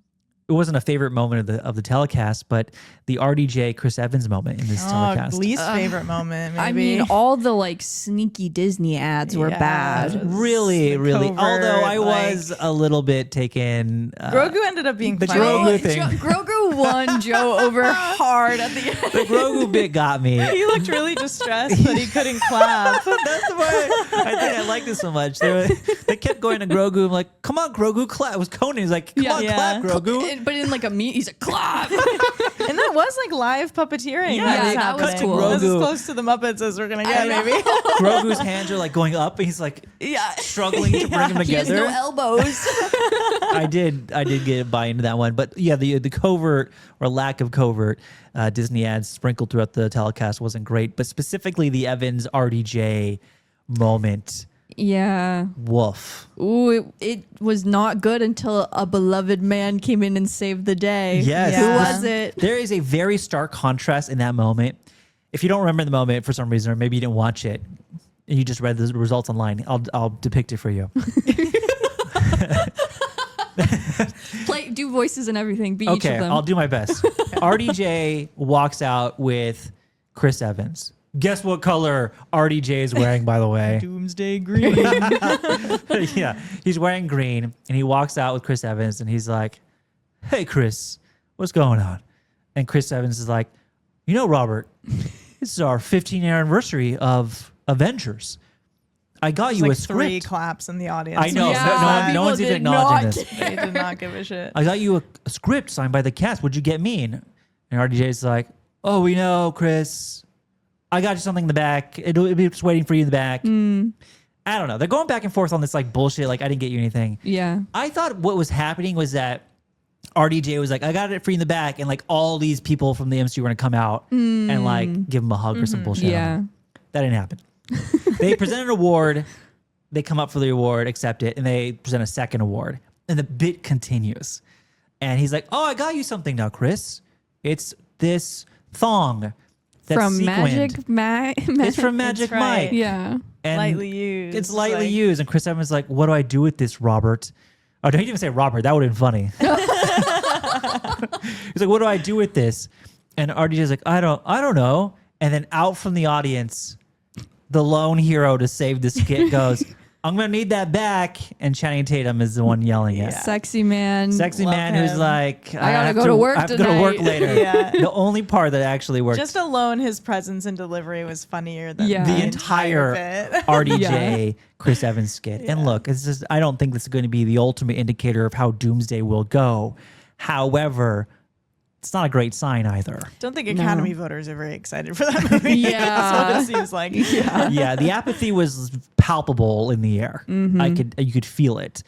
it wasn't a favorite moment of the telecast, but the RDJ Chris Evans moment in this telecast. Least favorite moment. Maybe. I mean, all the like sneaky Disney ads were Yeah, bad. it was Really, the really. covert, Although I like- was a little bit taken. Grogu ended up being the funny. Grogu thing. Grogu won Joe over hard at the end. The Grogu bit got me. He looked really distressed that he couldn't clap. That's why I think I liked it so much. They kept going to Grogu. I'm like, come on, Grogu, clap. It was Conan. He's like, come on, Yeah. clap, Grogu. But in like a meet, he's like, clap. And that was like live puppeteering. Yeah, was they cut happening. to Grogu. That's as close to the Muppets as we're gonna get, maybe. Grogu's hands are like going up, and he's like struggling to bring them He has together. no elbows. I did get a buy into that one, but yeah, the covert or lack of covert Disney ads sprinkled throughout the telecast wasn't great, but specifically the Evans RDJ moment. Yeah. Woof. Ooh, it was not good until a beloved man came in and saved the day. Yes. Who Yeah. was it? There is a very stark contrast in that moment. If you don't remember the moment for some reason, or maybe you didn't watch it, and you just read the results online, I'll depict it for you. Do voices and everything. Be each Okay, of them. I'll do my best. RDJ walks out with Chris Evans. Guess what color RDJ is wearing, by the way? Doomsday Green. Yeah, he's wearing green, and he walks out with Chris Evans, and he's like, "Hey, Chris, what's going on?" And Chris Evans is like, "You know, Robert, this is our 15th anniversary of Avengers. I got you like a 3 script. claps in the audience. I know, Yeah, no one's people even did acknowledging not this. They did not give a shit. I got you a script signed by the cast. What'd you get me?" And RDJ's like, "Oh, we know, Chris. I got you something in the back. It'll be just waiting for you in the back." I don't know. They're going back and forth on this like bullshit. Like, I didn't get you anything. Yeah. I thought what was happening was that RDJ was like, "I got it for you in the back," and like all these people from the MCU were gonna come out and like give him a hug or some bullshit. I don't Yeah. know. That didn't happen. They present an award. They come up for the award, accept it, and they present a second award. And the bit continues. And he's like, "Oh, I got you something now, Chris. It's this thong that's From sequined. Magic It's from Magic That's right. Mike." Yeah. And Lightly used. It's lightly like- used. And Chris Evans is like, "What do I do with this, Robert?" Oh, he didn't even say Robert. That would have been funny. He's like, "What do I do with this?" And RDJ's like, I don't know. And then out from the audience, the lone hero to save the skit goes, "I'm going to need that back." And Channing Tatum is the one yelling it. Sexy man. Sexy Love man who's him. like, I gotta have go to work I have to go to work tonight." later. Yeah. The only part that actually worked. Just alone, his presence and delivery was funnier than Yeah. the the entire entire bit. RDJ Chris Evans skit. And look, it's just, I don't think this is going to be the ultimate indicator of how Doomsday will go. However, it's not a great sign either. Don't think Academy voters are very excited for that movie. Yeah. That's what it seems like. Yeah, the apathy was palpable in the air. You could feel it.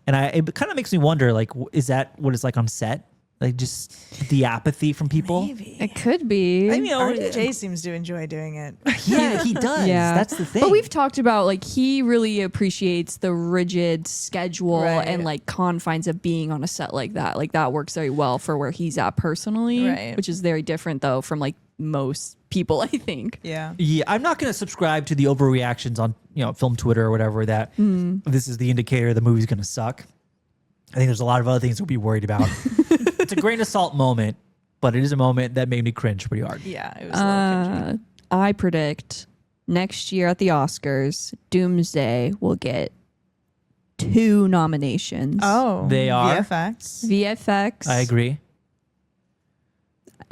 And it kind of makes me wonder, like, is that what it's like on set? Like, just the apathy from people? Maybe. It could be. I mean, RDJ seems to enjoy doing it. yeah, he does. Yeah. That's the thing. But we've talked about like he really appreciates the rigid schedule Right. and like confines of being on a set like that. Like that works very well for where he's at personally, Right. which is very different though from like most people, I think. Yeah. Yeah, I'm not going to subscribe to the overreactions on film Twitter or whatever that this is the indicator the movie's going to suck. I think there's a lot of other things to be worried about. It's a grain of salt moment, but it is a moment that made me cringe pretty hard. Yeah. It was a little cringy. I predict next year at the Oscars, Doomsday will get 2 nominations. Oh. They are? VFX. VFX I agree.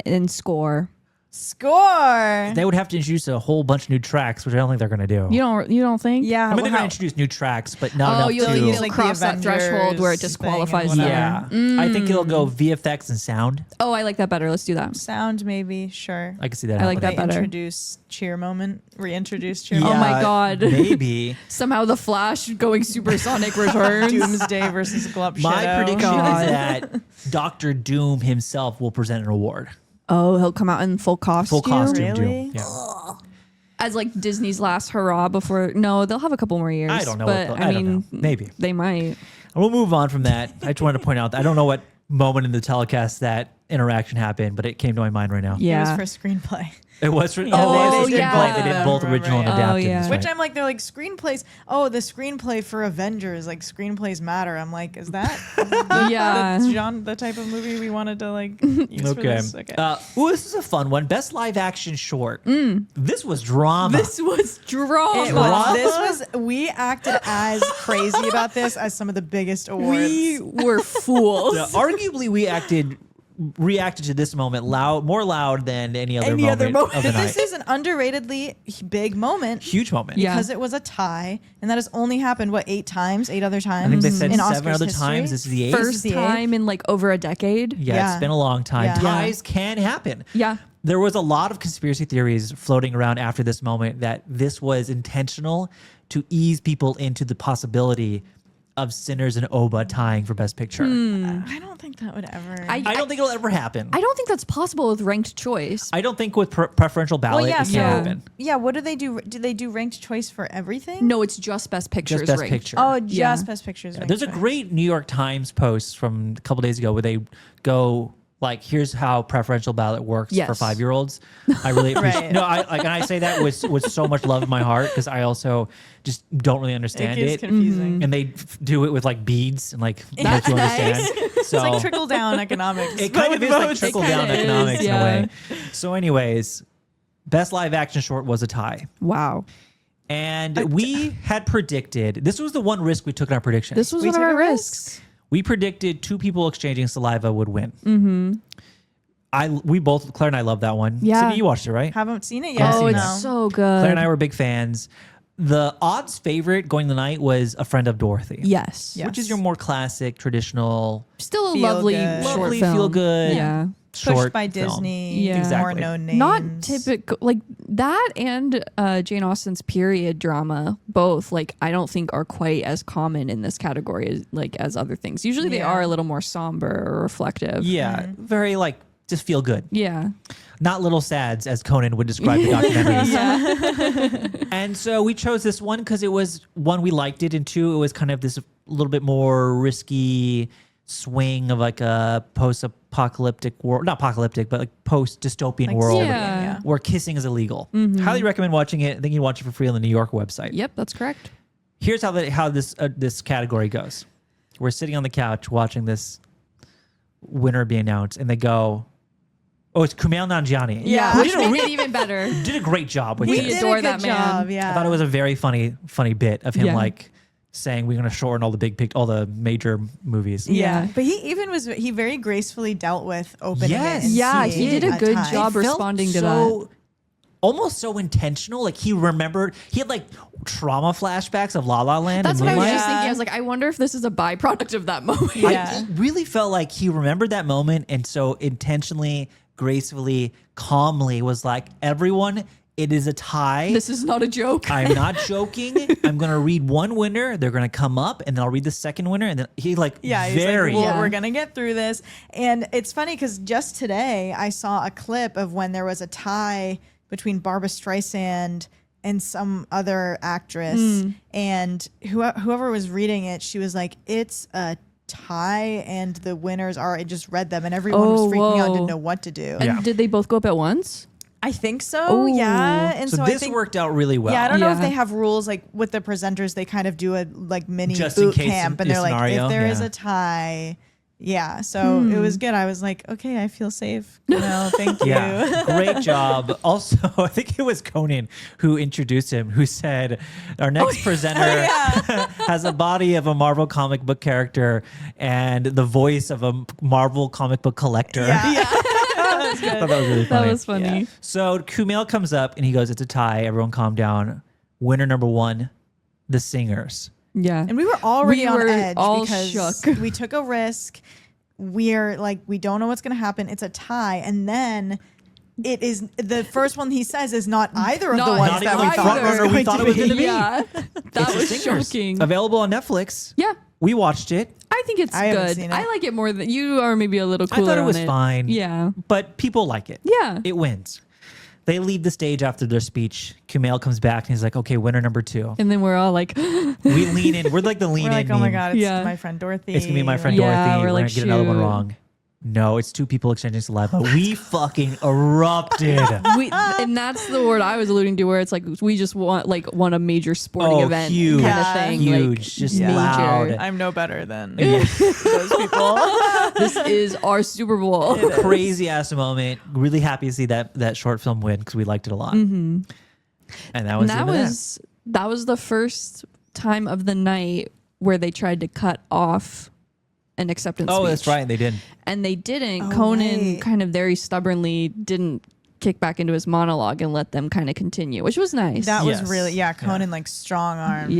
and score. Score. They would have to introduce a whole bunch of new tracks, which I don't think they're going to do. You don't think? Yeah. I mean, they're well, going to introduce new tracks, but not Oh, enough you'll to. use like, cross the that threshold where it Avengers disqualifies thing them. and Yeah, I think it'll go VFX and sound. Oh, I like that better. Let's do that. sound maybe. Sure. I can see that. I like They that better. introduce cheer moment. Reintroduce cheer Yeah, Oh moment. my God. Maybe. Somehow the Flash going supersonic returns. Doomsday versus Glup My Shadow. prediction God. is that Doctor Doom himself will present an award. Oh, he'll come out in full costume. Full costume Really? Doom. Yeah. As like Disney's last hurrah before. No, they'll have a couple more years. I don't know. But I don't know. Maybe. they might. We'll move on from that. I just wanted to point out that I don't know what moment in the telecast that interaction happened, but it came to my mind right now. Yeah. It was for screenplay. It was for they screenplay. yeah. They did both original and Yeah. adapted. Oh, yeah. that's Which right. I'm like, they're like screenplays. Oh, the screenplay for Avengers, like screenplays matter. I'm like, is that Yeah. the type of movie we wanted to like use for Okay. this? Okay. This is a fun one. Best live action short. This was drama. This was drama. It was, this was, we acted as crazy about this as some of the biggest awards. We were fools. Arguably, we reacted to this moment more loud than any other moment of the But night. this is an underratedly big moment. Huge moment. Yeah. Because it was a tie, and that has only happened 8 other times. I think they said in 7 Oscars other history. times. This is the 8th. First the eighth. time in like over a decade. Yeah, Yeah. it's been a long time. Yeah. Ties can happen. Yeah. There was a lot of conspiracy theories floating around after this moment that this was intentional to ease people into the possibility of Sinners and Oba tying for Best Picture. I don't think that would ever. I don't think it'll ever happen. I don't think that's possible with ranked choice. I don't think with preferential ballot it can happen. Yeah, what do they do? Do they do ranked choice for everything? No, it's just Best Pictures. Just Best ranked. Picture. Oh, just Yeah. Best Pictures. ranked There's a choice. great New York Times post from a couple days ago where they go like, here's how preferential ballot works Yes. for 5-year-olds. I really appreciate. Right. No, and I say that with so much love in my heart because I also just don't really understand It it. is confusing. And they do it with like beads and like That's help you nice. understand. It's So like trickle down economics. it kind of is like trickle down kinda is, economics in yeah. a way. So, anyways, best live action short was a tie. Wow. And we had predicted this was the one risk we took in our predictions. This was We one of took our a risk. risks. We predicted 2 people exchanging saliva would win. Mm-hmm. Claire and I love that one. Yeah. Sydney, you watched it, right? Haven't seen it Haven't yet. seen Oh, it. it's No. so good. Claire and I were big fans. The odds favorite going the night was A Friend of Dorothy. Yes. Yeah. Which is your more classic, traditional, Still a Feel lovely good. short lovely, film. feel good, Yeah. short Pushed by film. Disney. Yeah. More Exactly. known names. Not typical like that and Jane Austen's period drama both like I don't think are quite as common in this category as other things. Usually they Yeah. are a little more somber or reflective. Yeah, very like just feel good. Yeah. Not little sads, as Conan would describe the documentaries. Yeah. And so we chose this one because it was one, we liked it, and 2, it was kind of this little bit more risky swing of like a post-apocalyptic world, not apocalyptic, but like post-dystopian Like world Yeah. where kissing is illegal. Highly recommend watching it. I think you can watch it for free on the New York website. Yep, that's correct. Here's how this category goes. We're sitting on the couch watching this winner be announced, and they go, "Oh, it's Kumail Nanjiani." Yeah. Who Which did a, made it even better. did a great job with We He this. did adore a good that man. job, yeah. I thought it was a very funny bit of him Yeah. like saying we're going to shorten all the major movies. Yeah. Yeah. But he very gracefully dealt with opening Yes. it. And Yeah, seeing he did a good tie. job Felt responding to so, almost so intentional. Like he remembered, he had like trauma flashbacks of La La Land. That's and what I was Moonlight. just thinking. I was like, I wonder if this is a byproduct of that moment. Yeah. I really felt like he remembered that moment and so intentionally, gracefully, calmly was like, everyone, it is a tie. This is not a joke. I'm not joking. I'm going to read one winner. They're going to come up and then I'll read the second winner. And then he like Yeah, he's very. like, well, Yeah. we're gonna get through this. And it's funny because just today I saw a clip of when there was a tie between Barbara Streisand and some other actress, and whoever was reading it, she was like, "It's a tie, and the winners are." I just read them, and everyone was Oh, freaking out, whoa. didn't know what to do. And Yeah. did they both go up at once? I think so. Oh. Yeah, and So so, this I think. worked out really well. Yeah, I don't know if Yeah. they have rules like with the presenters. They kind of do a like mini Just in boot case camp, and in they're like, scenario, if there is yeah. a tie, yeah. So it was good. I was like, okay, I feel safe. No, thank you. Yeah, great job. Also, I think it was Conan who introduced him, who said, our next presenter has a body of a Marvel comic book character and the voice of a Marvel comic book collector. Yeah. I thought that was really funny. That was funny. So Kumail comes up and he goes, it's a tie. Everyone calm down. Winner number 1, The Singers. Yeah. And we were already We on were edge all because shook. we took a risk. We're like, we don't know what's going to happen. It's a tie. And then it is the first one he says is not either of Not- the ones not that even we the thought front it was runner we going thought to it was be. gonna be. Yeah. That It's The was Singers. shocking. Available on Netflix. Yeah. We watched it. I think it's I haven't good. seen it. I like it more than you are maybe a little I cooler thought it on was fine. Yeah. But people like it. Yeah. It wins. They leave the stage after their speech. Kumail comes back and he's like, okay, winner number 2. And then we're all like, We lean in. We're like the lean We're in. like, oh my meme. God, it's Yeah. my friend Dorothy. It's gonna be my friend Yeah, Dorothy. we're We're like, gonna get another one shoot. wrong. No, it's two people exchanging saliva. We fucking erupted. And that's the word I was alluding to, where it's like we just want a major sporting event huge, kind of thing. huge, like, just major. loud. I'm no better than those people. This is our Super Bowl. Crazy ass moment. Really happy to see that short film win because we liked it a lot. And that was And that was the first time of the night where they tried to cut off an acceptance speech. That's right. They did. And they didn't. Oh, Conan right. kind of very stubbornly didn't kick back into his monologue and let them kind of continue, which was nice. That Yes. was really, Conan like strong arms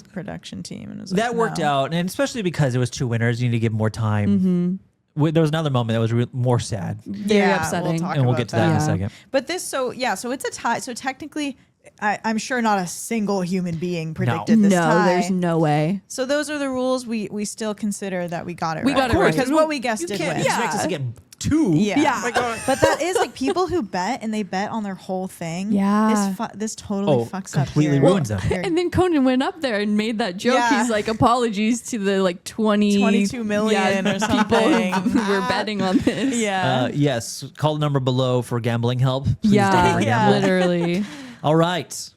the production team. And was like, That worked no. out, and especially because it was two winners, you need to give more time. There was another moment that was more sad, Very upsetting. We'll talk and we'll about get to that in a Yeah. second. But this, so it's a tie. So technically, I'm sure not a single human being predicted this no, tie. there's no way. So those are the rules. We still consider that we got it right. got it right. Because what we guessed did win. Expect us to get two. Yeah. My God. But that is like people who bet and they bet on their whole thing. Yeah. This totally fucks up. completely your- ruins them. your And then Conan went up there and made that joke. Yeah. He's like, apologies to the like 22 million or people something. who were betting on this. Yeah. Yes, call the number below for gambling help. Please don't Yeah, play Yeah. gambling. literally. All right.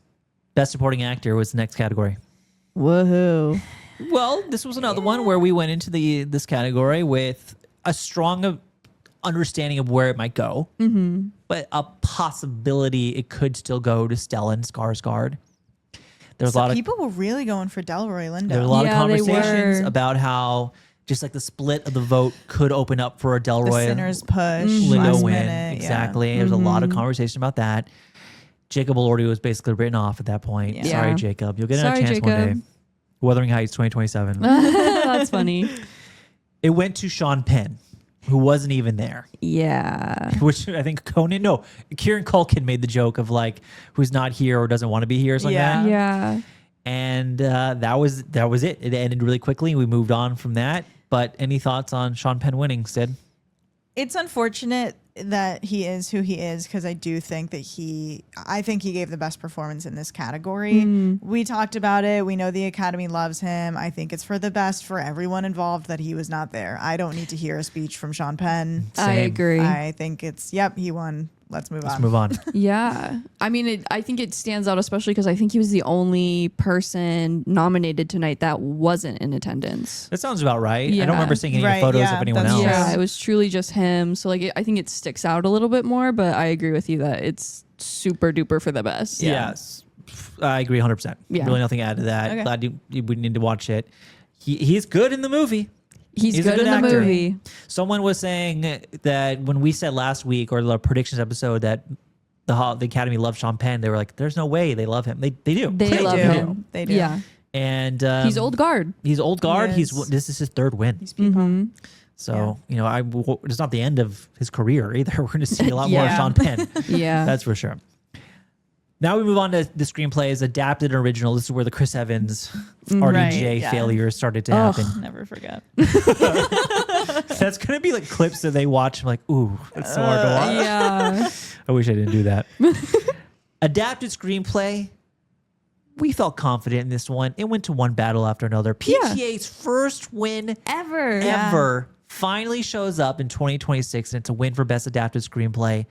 Best supporting actor was the next category. Woohoo. Well, this was another one where we went into this category with a strong understanding of where it might go, but a possibility it could still go to Stellan Skarsgård. There's a lot of People were really going for Delroy Lindo. there were a lot of Yeah, they conversations were. about how just like the split of the vote could open up for a the Delroy Sinner's push. Lindo last win. minute, Exactly. There's a lot of conversation about that. Jacob Elordi was basically written off at that point. Yeah. Sorry, Yeah. Jacob. You'll get another Sorry, chance one Jacob. day. Wuthering Heights 2027. That's funny. It went to Sean Penn, who wasn't even there. Yeah. Which I think Kieran Culkin made the joke of like, who's not here or doesn't want to be here or something Yeah. like that. Yeah. And that was it. It ended really quickly. We moved on from that. But any thoughts on Sean Penn winning, Sid? It's unfortunate that he is who he is because I do think that I think he gave the best performance in this category. We talked about it. We know the Academy loves him. I think it's for the best for everyone involved that he was not there. I don't need to hear a speech from Sean Penn. I Same. agree. I think he won. Let's move on. Let's move on. Yeah. I mean, I think it stands out especially because I think he was the only person nominated tonight that wasn't in attendance. That sounds about right. I Yeah. don't remember seeing any Right, photos yeah, of anyone that's else. true. Yeah, it was truly just him. So like, I think it sticks out a little bit more, but I agree with you that it's super duper for the best. Yes. I agree 100%. Yeah. Really nothing to add to that. Okay. Glad you would need to watch it. He's good in the movie. He's He's a good good in the actor. movie. Someone was saying that when we said last week or the predictions episode that the Academy loves Sean Penn, they were like, there's no way they love him. They do. They love do. him. They do. Yeah. And He's old guard. He's old guard. He is. This is his third win. These people. So, it's not the end of his career either. We're going to see a lot more of Yeah. Sean Penn. Yeah. That's for sure. Now we move on to the screenplays, adapted and original. This is where the Chris Evans, RDJ yeah. failures started to happen. Never forget. That's going to be like clips that they watch. I'm like, ooh, that's so hard to watch. Yeah. I wish I didn't do that. Adapted screenplay. We felt confident in this one. It went to one battle after another. PTA's first win ever finally shows up in 2026, and it's a win for Best Adapted Screenplay.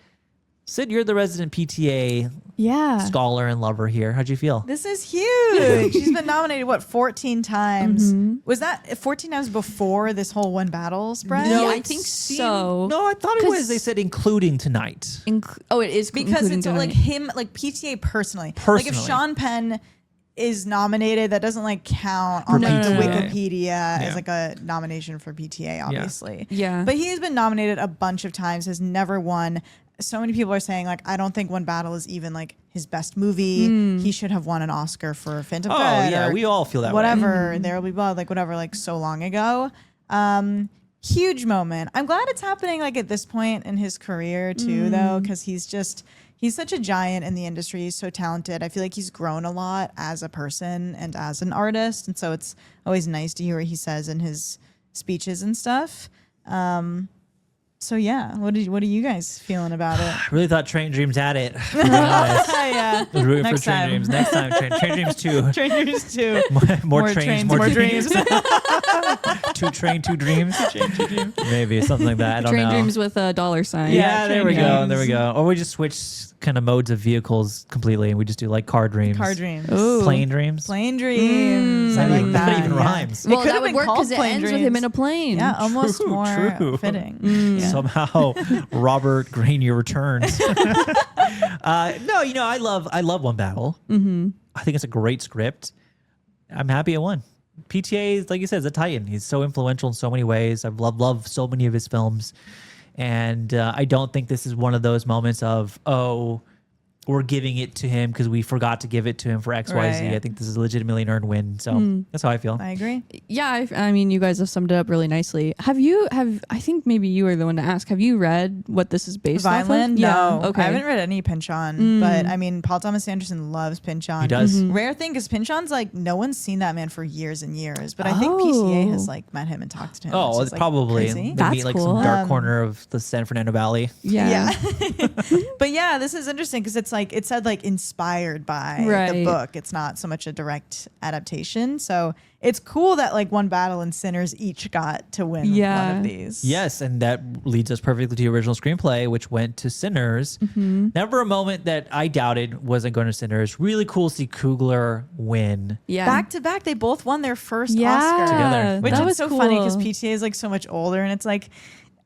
Sid, you're the resident PTA Yeah. scholar and lover here. How'd you feel? This is huge. She's been nominated, 14 times? Was that 14 times before this whole one battle spread? No, Yeah, I it think seemed- so. No, I thought it 'Cause- was. They said including tonight. It is Because including it's like tonight. him, like PTA personally. Like if Personally. Sean Penn is nominated, that doesn't like count on No, like no, the no, no. Wikipedia as like a nomination for PTA, obviously. Yeah. But he's been nominated a bunch of times, has never won. So many people are saying like, I don't think One Battle is even like his best movie. He should have won an Oscar for Phantom Oh, Thread. yeah, or we all feel that way. whatever. There Will Be Blood, like whatever, like so long ago. Huge moment. I'm glad it's happening like at this point in his career too, though, because he's such a giant in the industry. He's so talented. I feel like he's grown a lot as a person and as an artist, and so it's always nice to hear what he says in his speeches and stuff. So yeah, what are you guys feeling about it? I really thought Train Dreams had it. To be honest. Yeah. I was rooting Next for Train time. Dreams. Next time, Train Dreams 2. Trainers too. More trains, more dreams. dreams. Two dreams. Maybe something like that. I don't Train know. dreams with a dollar sign. Yeah, there we train go. dreams. There we go. Or we just switch kind of modes of vehicles completely, and we just do like car dreams, Car dreams. Ooh. plane dreams. Plane dreams. I like that. That even yeah. rhymes. Well, It could that have would been work called because it plane ends with him dreams. in a plane. Yeah, almost True, more true. fitting. Yeah. Somehow, Robert Grenier returns. No, I love One Battle. Mm-hmm. I think it's a great script. I'm happy it won. PTA is, like you said, is a titan. He's so influential in so many ways. I've loved so many of his films, and I don't think this is one of those moments of we're giving it to him because we forgot to give it to him for XYZ. Right. I think this is a legitimately an earned win. So that's how I feel. I agree. Yeah, I mean, you guys have summed it up really nicely. I think maybe you were the one to ask. Have you read what this is based off Vineland? of? No. Okay. I haven't read any Pynchon, but I mean, Paul Thomas Anderson loves Pynchon. He does. Rare thing is Pynchon's like, no one's seen that man for years and years, but I think PTA has like met him and talked to him. Oh, which is, like, probably. crazy. They That's meet like cool. some dark corner of the San Fernando Valley. Yeah. But yeah, this is interesting because it's like, it said like inspired by the Right. book. It's not so much a direct adaptation. So it's cool that like One Battle and Sinners each got to win Yeah. one of these. Yes, and that leads us perfectly to the original screenplay, which went to Sinners. Never a moment that I doubted wasn't going to Sinners. Really cool to see Coogler win. Yeah. Back to back, they both won their first yeah. Oscar. Together. Which that is was so cool. funny because PTA is like so much older, and it's like,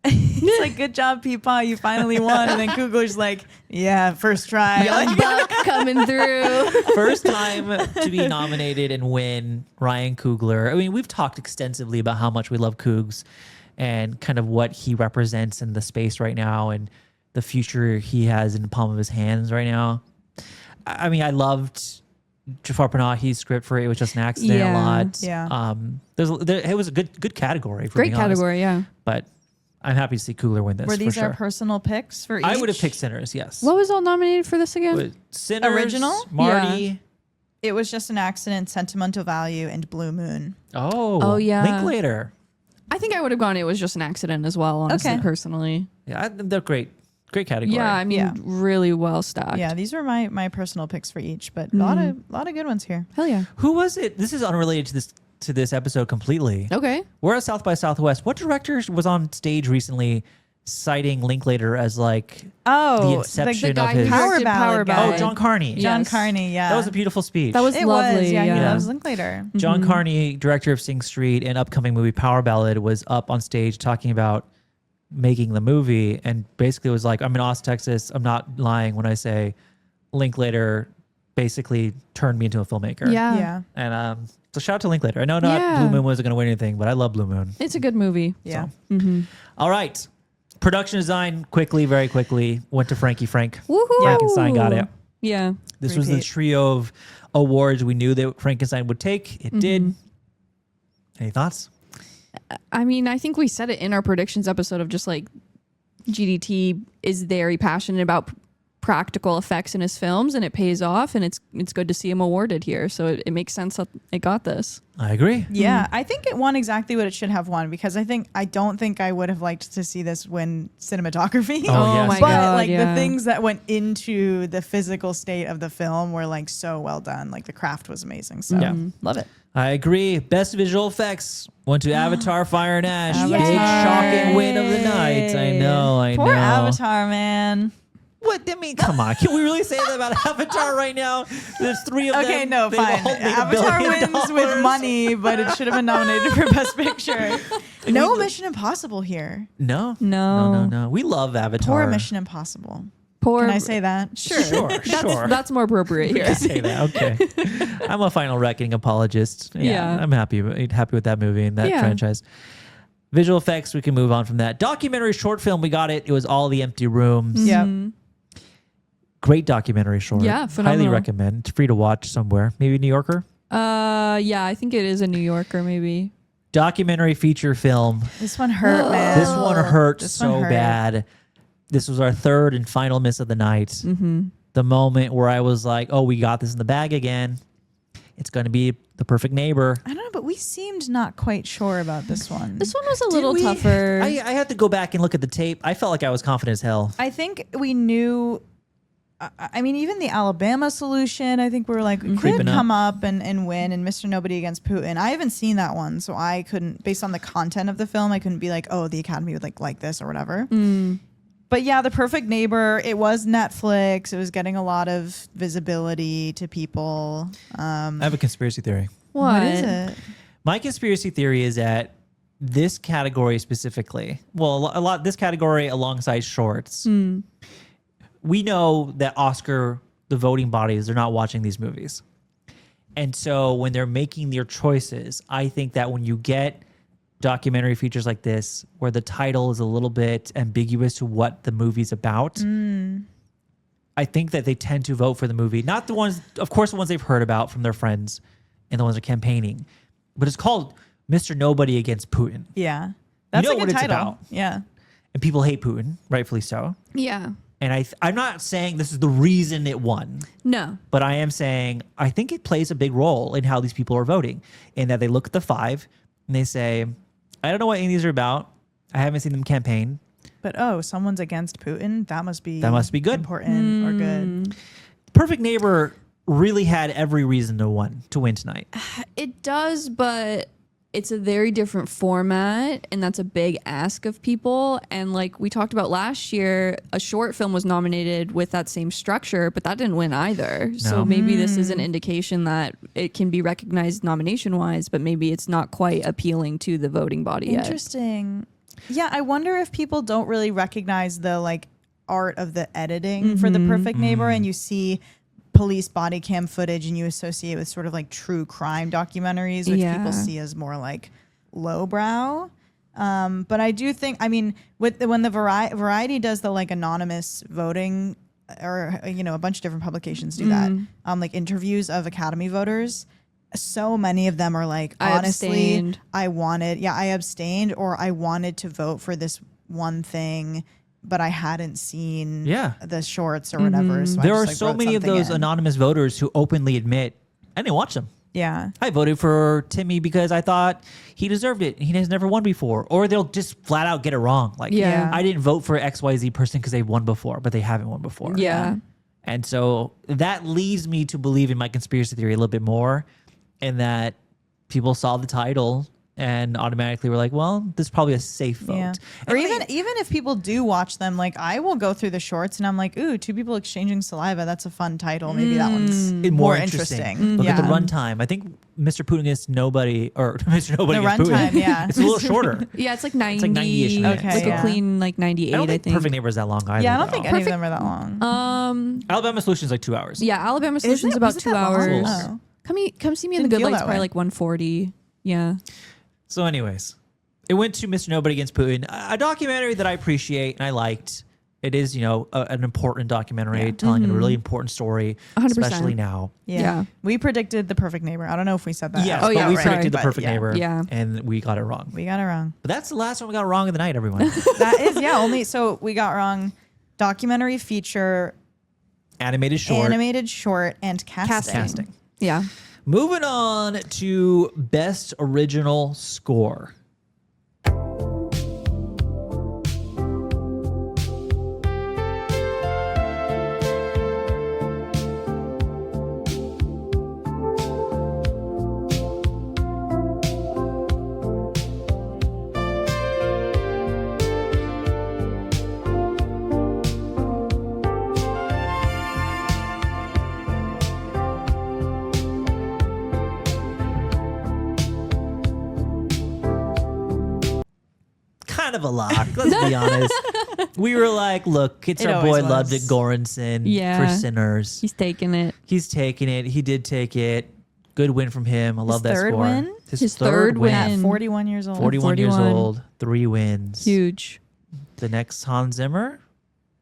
it's like, good job, Peepaw, you finally won. And then Coogler's like, yeah, first try. Young Like, Buck coming through. First time to be nominated and win, Ryan Coogler. I mean, we've talked extensively about how much we love Cougs and kind of what he represents in the space right now and the future he has in the palm of his hands right now. I mean, I loved Jafar Panahi's script for It Was Just an Accident a Yeah. lot. Yeah. It was a good category. For Great being honest. category, yeah. But I'm happy to see Coogler win this. were these for sure. our personal picks for each? I would have picked Sinners, yes. What was all nominated for this again? But Sinners, Original? Marty. It Was Just an Accident, Sentimental Value, and Blue Moon. Oh, yeah. Linklater. I think I would have gone. It Was Just an Accident as well, honestly, Okay. personally. Yeah, they're great. Great category. Yeah, I mean, Yeah. really well stacked. Yeah, these were my personal picks for each, but a lot of good ones here. Hell yeah. Who was it? This is unrelated to this episode completely. Okay. We're at South by Southwest. What director was on stage recently citing Linklater as like Oh, the inception guy of who his Power directed Ballad guy. Oh, John Carney. John Yes. Carney, yeah. That was a beautiful speech. That was It lovely. was, yeah. yeah. That was Linklater. John Carney, director of Sing Street and upcoming movie Power Ballad, was up on stage talking about making the movie and basically was like, I'm in Austin, Texas. I'm not lying when I say Linklater basically turned me into a filmmaker. Yeah. Yeah. And so shout out to Linklater. I know not Yeah. Blue Moon wasn't going to win anything, but I love Blue Moon. It's a good movie. Yeah. All right. Production design, very quickly, went to Frankie Frank. Woohoo. Frankenstein got it. Yeah. This was the Repeat. trio of awards we knew that Frankenstein would take. It did. Any thoughts? I mean, I think we said it in our predictions episode of just like GDT is very passionate about practical effects in his films and it pays off and it's good to see him awarded here. So it makes sense that it got this. I agree. Yeah, I think it won exactly what it should have won because I don't think I would have liked to see this win cinematography. Oh, yes. my but God. like yeah. the things that went into the physical state of the film were like so well done. Like the craft was amazing. So Yeah. love it. I agree. Best visual effects went to Avatar Fire and Ash. Big Avatar. shocking win of the night. I know. Poor Avatar, man. What? I mean, come on. Can we really say that about Avatar right now? There's three of them. Okay, no, They fine. all make $1 Avatar billion. wins with money, but it should have been nominated for Best Picture. No Mission Impossible here. No. No. No. We love Avatar. Poor Mission Impossible. Poor. Can I say that? Sure. That's more appropriate here. Say that. Okay. I'm a Final Reckoning apologist. Yeah. I'm happy with that movie and that Yeah. franchise. Visual effects, we can move on from that. Documentary short film, we got it. It was All the Empty Rooms. Yep. Great documentary short. Yeah, Highly phenomenal. recommend. It's free to watch somewhere. Maybe New Yorker. Yeah, I think it is a New Yorker maybe. Documentary feature film. This one hurt, man. This one hurt This so one hurt. bad. This was our third and final miss of the night. Mm-hmm. The moment where I was like, oh, we got this in the bag again. It's going to be The Perfect Neighbor. I don't know but we seemed not quite sure about this one. This one was a little tougher. I had to go back and look at the tape. I felt like I was confident as hell. I think we knew. I mean, even the Alabama solution, I think we were like, could come up and win, and Mr. Nobody Against Putin. I haven't seen that one, so I couldn't, based on the content of the film, I couldn't be like, oh, the Academy would like this or whatever. But yeah, The Perfect Neighbor, it was Netflix. It was getting a lot of visibility to people. I have a conspiracy theory. What is it? My conspiracy theory is that this category specifically, this category alongside shorts, we know that Oscar, the voting bodies, they're not watching these movies. And so when they're making their choices, I think that when you get documentary features like this, where the title is a little bit ambiguous to what the movie's about, I think that they tend to vote for the movie. Not the ones, of course, the ones they've heard about from their friends and the ones they're campaigning. But it's called Mr. Nobody Against Putin. Yeah. That's you know a what good it's title. about. Yeah. And people hate Putin, rightfully so. Yeah. And I'm not saying this is the reason it won. No. But I am saying I think it plays a big role in how these people are voting, in that they look at the five and they say, I don't know what any of these are about. I haven't seen them campaign. But someone's against Putin. That must be good. Important or good. Perfect Neighbor really had every reason to win tonight. It does, but it's a very different format, and that's a big ask of people. And like we talked about last year, a short film was nominated with that same structure, but that didn't win either. So maybe this is an indication that it can be recognized nomination-wise, but maybe it's not quite appealing to the voting body yet. Interesting. Yeah, I wonder if people don't really recognize the like art of the editing for The Perfect Neighbor, and you see police body cam footage and you associate with sort of like true crime documentaries, which people see as more like lowbrow. But I do think, I mean, when the Variety does the like anonymous voting, or a bunch of different publications do that, like interviews of Academy voters, so many of them are like, honestly, I abstained, or I wanted to vote for this one thing, but I hadn't seen the shorts or whatever. So there are so many of those anonymous voters who openly admit, I didn't watch them. Yeah. I voted for Timmy because I thought he deserved it. He has never won before. Or they'll just flat out get it wrong. Like, I didn't vote for XYZ person because they've won before, but they haven't won before. Yeah. And so that leads me to believe in my conspiracy theory a little bit more, in that people saw the title and automatically were like, well, this is probably a safe vote. Yeah. Or even if people do watch them, like I will go through the shorts and I'm like, ooh, two people exchanging saliva. That's a fun title. Maybe that one's more interesting. Look at the runtime. I think Mr. Putin Against Nobody, or Mr. Nobody the Against runtime, Putin. It's a little shorter. Yeah, it's like 90. It's like 90-ish minutes. Okay, like a clean like 98, I don't think I think. Perfect Neighbor is that long either. Yeah, I don't though. think any of them are that long. Alabama Solution is like 2 hours. Yeah, Alabama Solution's about 2 hours. Oh. Come see me in Didn't the Good feel Light's that probably way. like 140. Yeah. So anyways, it went to Mr. Nobody Against Putin, a documentary that I appreciate and I liked. It is, an important documentary telling a really important story, 100%. especially now. Yeah. We predicted The Perfect Neighbor. I don't know if we said that. Yes, Oh, but yeah, we right. predicted The But Perfect Neighbor, Yeah. and we got it wrong. We got it wrong. But that's the last one we got wrong of the night, everyone. That is, only, so we got wrong documentary, feature, Animated short, and casting. Yeah. Moving on to Best Original Score. Kind of a lock, let's be honest. We were like, look, it's It our boy always was. Ludwig Göransson for Sinners. He's taking it. He's taking it. He did take it. Good win from him. I love that third score. win? His third win. At 41 years old. 41 years 41. old. 3 wins. Huge. The next Hans Zimmer?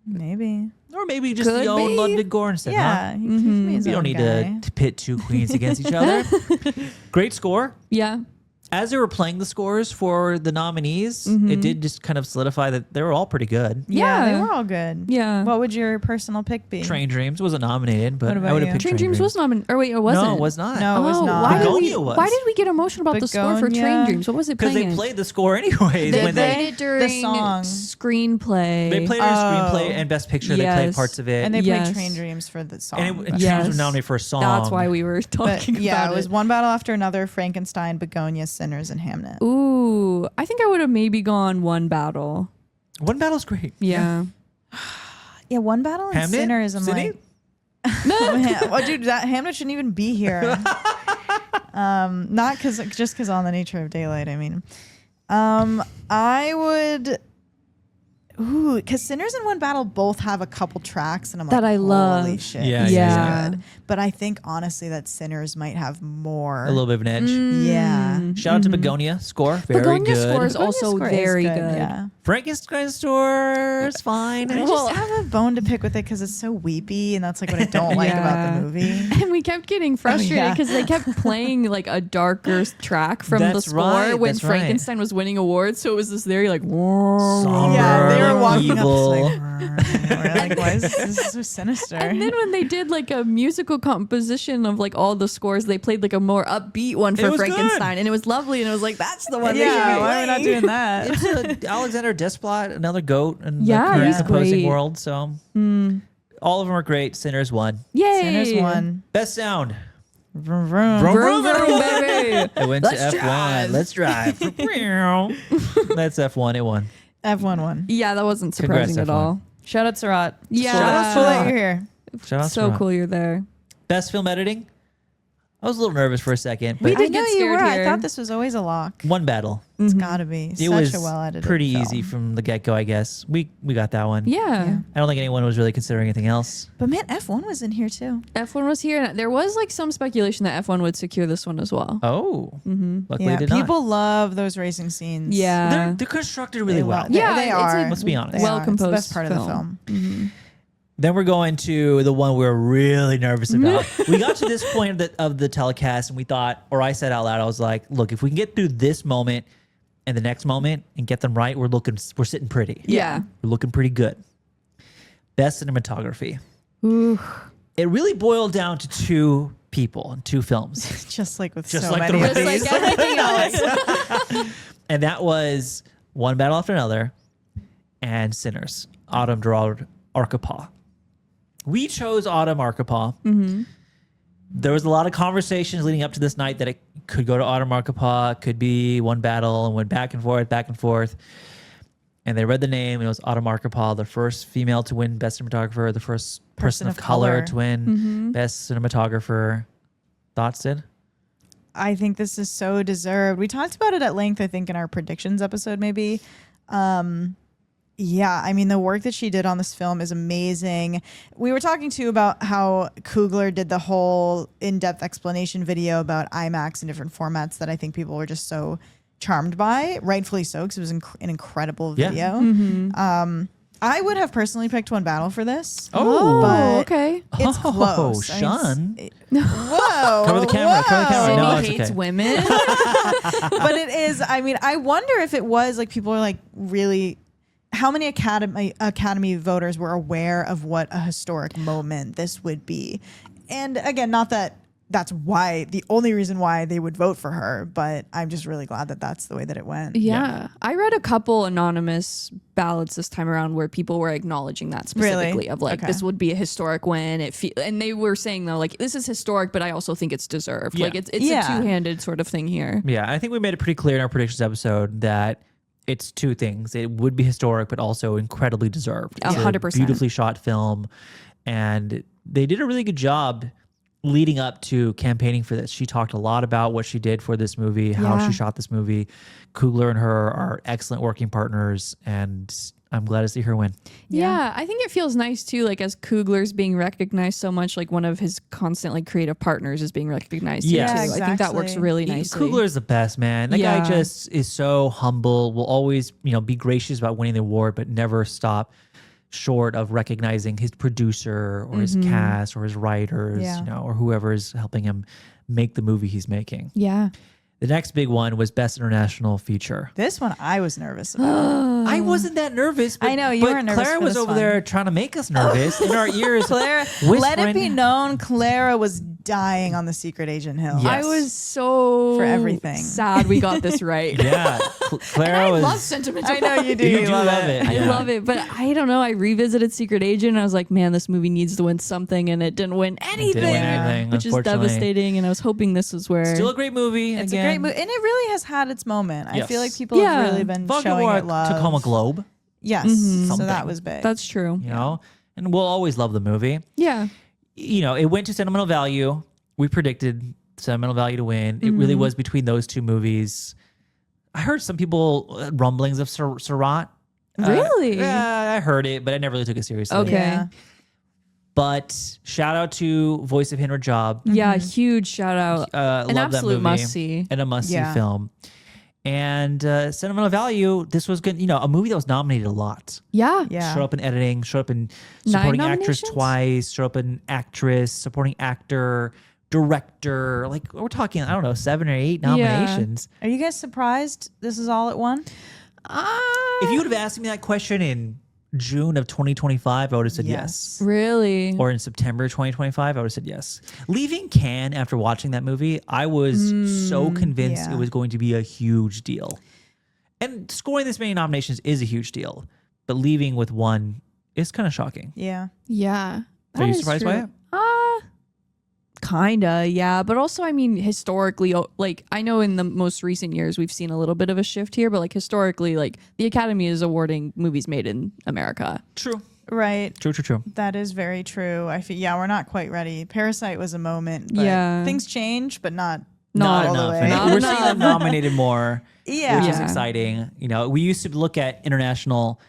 Maybe. Or maybe just Could the own be. Ludwig Göransson, Yeah. huh? He can be his You don't own need guy. to pit two queens against each other. Great score. Yeah. as they were playing the scores for the nominees, it did just kind of solidify that they were all pretty good. Yeah, they Yeah. were all good. Yeah. What would your personal pick be? Train Dreams wasn't nominated, but What about I would have you? picked Train Dreams was nominated. Or wait, it wasn't. No, it was not. No, it was Oh, not. Why did, we, Begonia was. why did we get emotional about the score for Train Begonia. Dreams? What was it Because playing? they played the score anyways. They when played they it during song. screenplay. played it in screenplay and Best Picture. They played Yes. parts of it. And they Yes. played Train Dreams for the song. And but- Train Dreams was nominated for a song. That's why we were but talking yeah, about it was One Battle After Another, Frankenstein, Begonia, Sinners, and Hamnet. Ooh, I think I would have maybe gone One Battle. One Battle's great. Yeah. Yeah, One Battle and Hamnet? Sinners. I'm Sydney? like, well, dude, that Hamlet shouldn't even be here. Not just because on the nature of daylight. I mean, I would. Ooh, because Sinners and One Battle both have a couple tracks, and I'm That like, I love. Holy shit, Yeah, this is yeah. good. But I think honestly that Sinners might have more. A little bit of an edge. Yeah. Shout out to Begonia score. Very Begonia good. score is Begonia also score is very good. Yeah. Frankenstein score is fine. I just have a bone to pick with it because it's so weepy, and that's like what I don't like about Yeah. the movie. And we kept getting frustrated yeah. because they kept playing like a darker track from the That's score right, when that's right. Frankenstein was winning awards. So it was this very like, whoa. Somber, Yeah, they were walking evil. up just like, we're like, why is this so sinister? And then when they did like a musical composition of like all the scores, they played like a more upbeat one for was Frankenstein, and it was lovely. And it was like, that's the one. they yeah, should why are we not play. doing that? It's Alexander Desplat, another goat in Yeah, the current he's composing great. world. So all of them are great. Sinners won. Yay! Sinners won. Best sound. Vroom, vroom. Vroom, Vroom, vroom, baby. It went Let's to F1. drive. Let's drive. That's F1. It won. F1 won. Yeah, that wasn't Congrats, surprising at F1. all. Shout out Surat. Yeah. Shout out cool that you're here. Shout out So to cool you're there. Best film editing. I was a little nervous for a second, We but did I know get you scared were. I here. thought this was always a lock. One Battle. It's gotta be. It Such was a well edited. pretty easy from the get go, I guess. We got that one. Yeah. I don't think anyone was really considering anything else. But man, F1 was in here too. F1 was here, and there was like some speculation that F1 would secure this one as well. Oh, luckily Yeah, it did not. people love those racing scenes. Yeah. They're constructed really well. Yeah, they it's are. a Let's be honest. They are. It's the well-composed best part of the film. film. Then we're going to the one we're really nervous about. We got to this point of the telecast, and we thought, or I said out loud, I was like, "Look, if we can get through this moment and the next moment and get them right, we're sitting pretty. Yeah. We're looking pretty good." Best cinematography. It really boiled down to two people and two films, Just like with Just so like many the of rest. these. Just like everything else. and that was One Battle After Another and Sinners. Autumn Gerard Arkapaw. We chose Autumn Arkapaw. There was a lot of conversations leading up to this night that it could go to Autumn Arkapaw, could be One Battle, and went back and forth. And they read the name, and it was Autumn Arkapaw, the first female to win Best Cinematographer, the first person of color to win Best Cinematographer. Thoughts, Sid? I think this is so deserved. We talked about it at length, I think, in our predictions episode, maybe. Yeah, I mean, the work that she did on this film is amazing. We were talking too about how Coogler did the whole in-depth explanation video about IMAX and different formats that I think people were just so charmed by, rightfully so, because it was an incredible Yeah. video. I would have personally picked One Battle for this. Oh, but okay. It's Oh, close. I mean, Sean. whoa. Cover the camera, cover the camera. whoa. No, Sydney it's hates okay. women. But it is, I mean, I wonder if it was like people are like really, how many academy voters were aware of what a historic moment this would be. And again, not that that's why, the only reason why they would vote for her, but I'm just really glad that that's the way that it went. Yeah. I read a couple anonymous ballots this time around where people were acknowledging that specifically Really? of like, Okay. this would be a historic win. And they were saying though, like, this is historic, but I also think it's deserved. Yeah. Like it's Yeah. a two-handed sort of thing here. Yeah, I think we made it pretty clear in our predictions episode that it's two things. It would be historic, but also incredibly deserved. It's 100%. beautifully shot film. And they did a really good job leading up to campaigning for this. She talked a lot about what she did for this movie, how Yeah. she shot this movie. Coogler and her are excellent working partners, and I'm glad to see her win. Yeah, I think it feels nice too, like as Coogler's being recognized so much, like one of his constant like creative partners is being recognized here Yeah, too. I think that works exactly. really nicely. Coogler is the best, man. That Yeah. guy just is so humble, will always, be gracious about winning the award, but never stop short of recognizing his producer or his cast or his writers, Yeah. or whoever is helping him make the movie he's making. Yeah. The next big one was Best International Feature. This one I was nervous about. I wasn't that nervous. But, I know, you but weren't nervous Claire for was this over one. there trying to make us nervous in our ears. Claire, whispering. let it be known, Clara was dying on the Secret Agent Hill. Yes. I was so For everything. sad we got this right. Yeah, Clara I was. love sentimental. I know you do. You do love it. I Yeah. love it, but I don't know. I revisited Secret Agent and I was like, man, this movie needs to win something, and it didn't win anything, Didn't win anything, which is unfortunately. devastating. And I was hoping this was where. Still a great movie. It's again. a great movie, and it really has had its moment. I feel like Yes. people Yeah. have really been Fucking showing won it love. Tacoma Globe. Yes, Mm-hmm. so Something. that was big. That's true. You know, and we'll always love the movie. Yeah. You know, it went to sentimental value. We predicted sentimental value to win. It really was between those two movies. I heard some people rumblings of Surratt. Really? Yeah, I heard it, but I never really took it seriously. Okay. Yeah. But shout out to Voice of Henry Job. Yeah. Huge shout out. Love An that absolute movie. must see. And a must see Yeah. film. And sentimental value, this was good. You know, a movie that was nominated a lot. Yeah. Yeah. Showed up in editing, showed up in supporting actress nominations? twice, showed up in actress, supporting actor, director. Like we're talking, I don't know, 7 or 8 nominations. Are you guys surprised this is all at one? If you would have asked me that question in June of 2025, I would have said yes. Really? Or in September 2025, I would have said yes. Leaving Cannes after watching that movie, I was so convinced yeah. it was going to be a huge deal. And scoring this many nominations is a huge deal. But leaving with one is kind of shocking. Yeah. Yeah. Are you That is surprised by true. it? Kinda, yeah. But also, I mean, historically, like, I know in the most recent years we've seen a little bit of a shift here, but like historically, like the Academy is awarding movies made in America. True. Right. True. That is very true. I feel we're not quite ready. Parasite was a moment, but Yeah. things change, but not Not all enough. the way. And Not we're seeing them enough. nominated more, Yeah. which is Yeah. exciting. You know, we used to look at international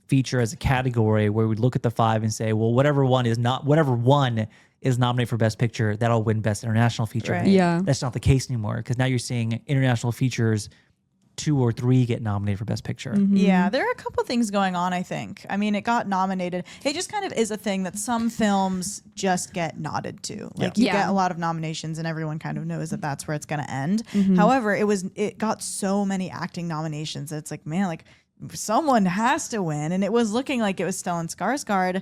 feature as a category where we'd look at the 5 and say, well, whatever one is nominated for Best Picture, that'll win Best International Feature. Right. Yeah. That's not the case anymore because now you're seeing international features 2 or 3 get nominated for Best Picture. Yeah, there are a couple things going on, I think. I mean, it got nominated. It just kind of is a thing that some films just get nodded to. Like you Yeah. get a lot of nominations and everyone kind of knows that that's where it's going to end. However, it got so many acting nominations that it's like, man, like someone has to win. And it was looking like it was Stellan Skarsgård.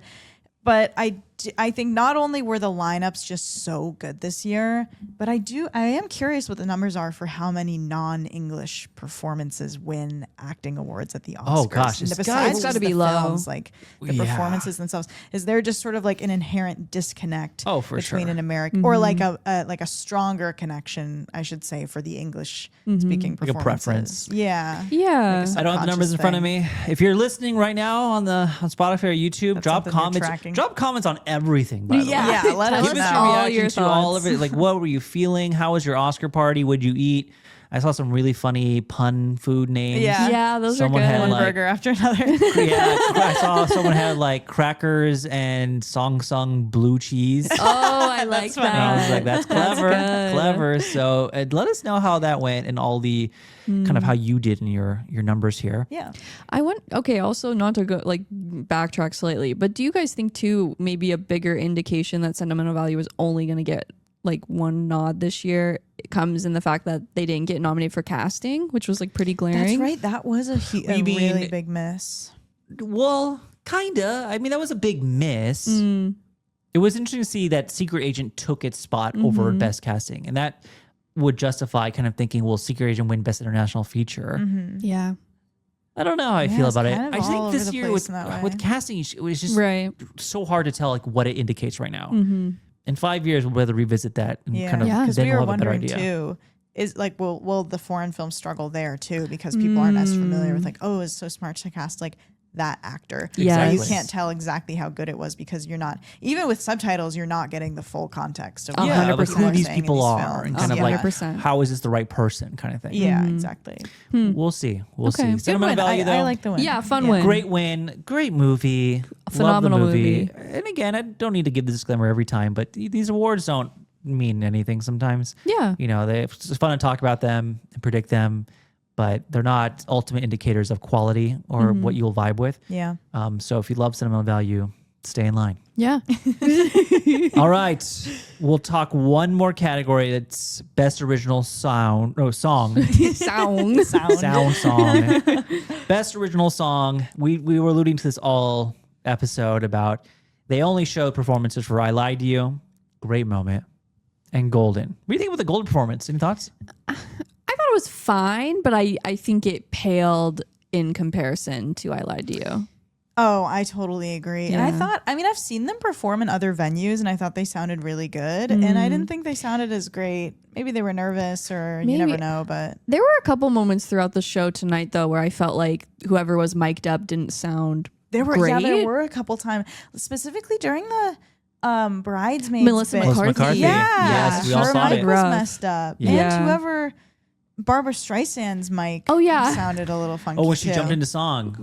But I think not only were the lineups just so good this year, but I am curious what the numbers are for how many non-English performances win acting awards at the Oscars. Oh, gosh, And it's besides gotta just be the low. films, like the Yeah. performances themselves, is there just sort of like an inherent disconnect Oh, for between sure. an American or like a stronger connection, I should say, for the English speaking Like a performances. preference. Yeah. Yeah. I don't have the numbers in front of me. If you're listening right now on Spotify or YouTube, drop something you're comments. tracking. Drop comments on everything. By the way. Yeah, let us Give know. us your all reaction your to all thoughts. of it. Like, what were you feeling? How was your Oscar party? What'd you eat? I saw some really funny pun food names. Yeah. Yeah, those Someone are had, good. One like- burger after another. Yeah, I saw someone had like crackers and song blue cheese. Oh, I like funny. that. And I was like, that's clever, good. clever. So let us know how that went and all the kind of how you did in your numbers here. Yeah. Okay, also not to go like backtrack slightly, but do you guys think too maybe a bigger indication that sentimental value is only going to get like one nod this year comes in the fact that they didn't get nominated for casting, which was like pretty glaring. That's right. That was a You mean- really big miss. Well, kinda. I mean, that was a big miss. It was interesting to see that Secret Agent took its spot over Best Casting, and that would justify kind of thinking, well, Secret Agent win Best International Feature. Yeah. I don't know how I Yeah, feel it's about it. kind of I just all think over this the year place in that way. with casting, it was just Right. so hard to tell like what it indicates right now. In 5 years, we'll rather revisit that and Yeah, kind of because then we were we'll have a better wondering idea. too. Is like will the foreign film struggle there too? Because people aren't as familiar with like, oh, it's so smart to cast like that actor. Yes. So you Exactly. can't tell exactly how good it was because you're not even with subtitles, you're not getting the full context of Yeah, like 100%. who these saying in people these are and films. kind of Yeah. like 100%. how is this the right person kind of thing. Yeah, exactly. We'll see. We'll Okay. see. Good Sentimental Good win. value though. I like the win. Yeah, fun win. Great win, great movie, phenomenal Love the movie. And again, I don't need to give the disclaimer every time, but these awards don't mean anything sometimes. Yeah. You know, it's fun to talk about them and predict them, but they're not ultimate indicators of quality or what you'll vibe with. Yeah. So if you love sentimental value, stay in line. Yeah. All right. We'll talk one more category. That's best original song. Sound. Sound song. Best original song. We were alluding to this all episode about they only showed performances for I Lied to You, great moment, and Golden. What do you think about the Golden performance? Any thoughts? I thought it was fine, but I think it paled in comparison to I Lied to You. Oh, I totally agree. Yeah. And I've seen them perform in other venues and I thought they sounded really good. And I didn't think they sounded as great. Maybe they were nervous or you never know, but. There were a couple moments throughout the show tonight, though, where I felt like whoever was mic'd up didn't sound great. Yeah, there were a couple times, specifically during the bridesmaids. Melissa bit. McCarthy. Yeah. Yes, we all her saw mic it. was Rough. messed up. Yeah. And whoever, Barbara Streisand's mic sounded a little funky. Oh, when she too. jumped into song.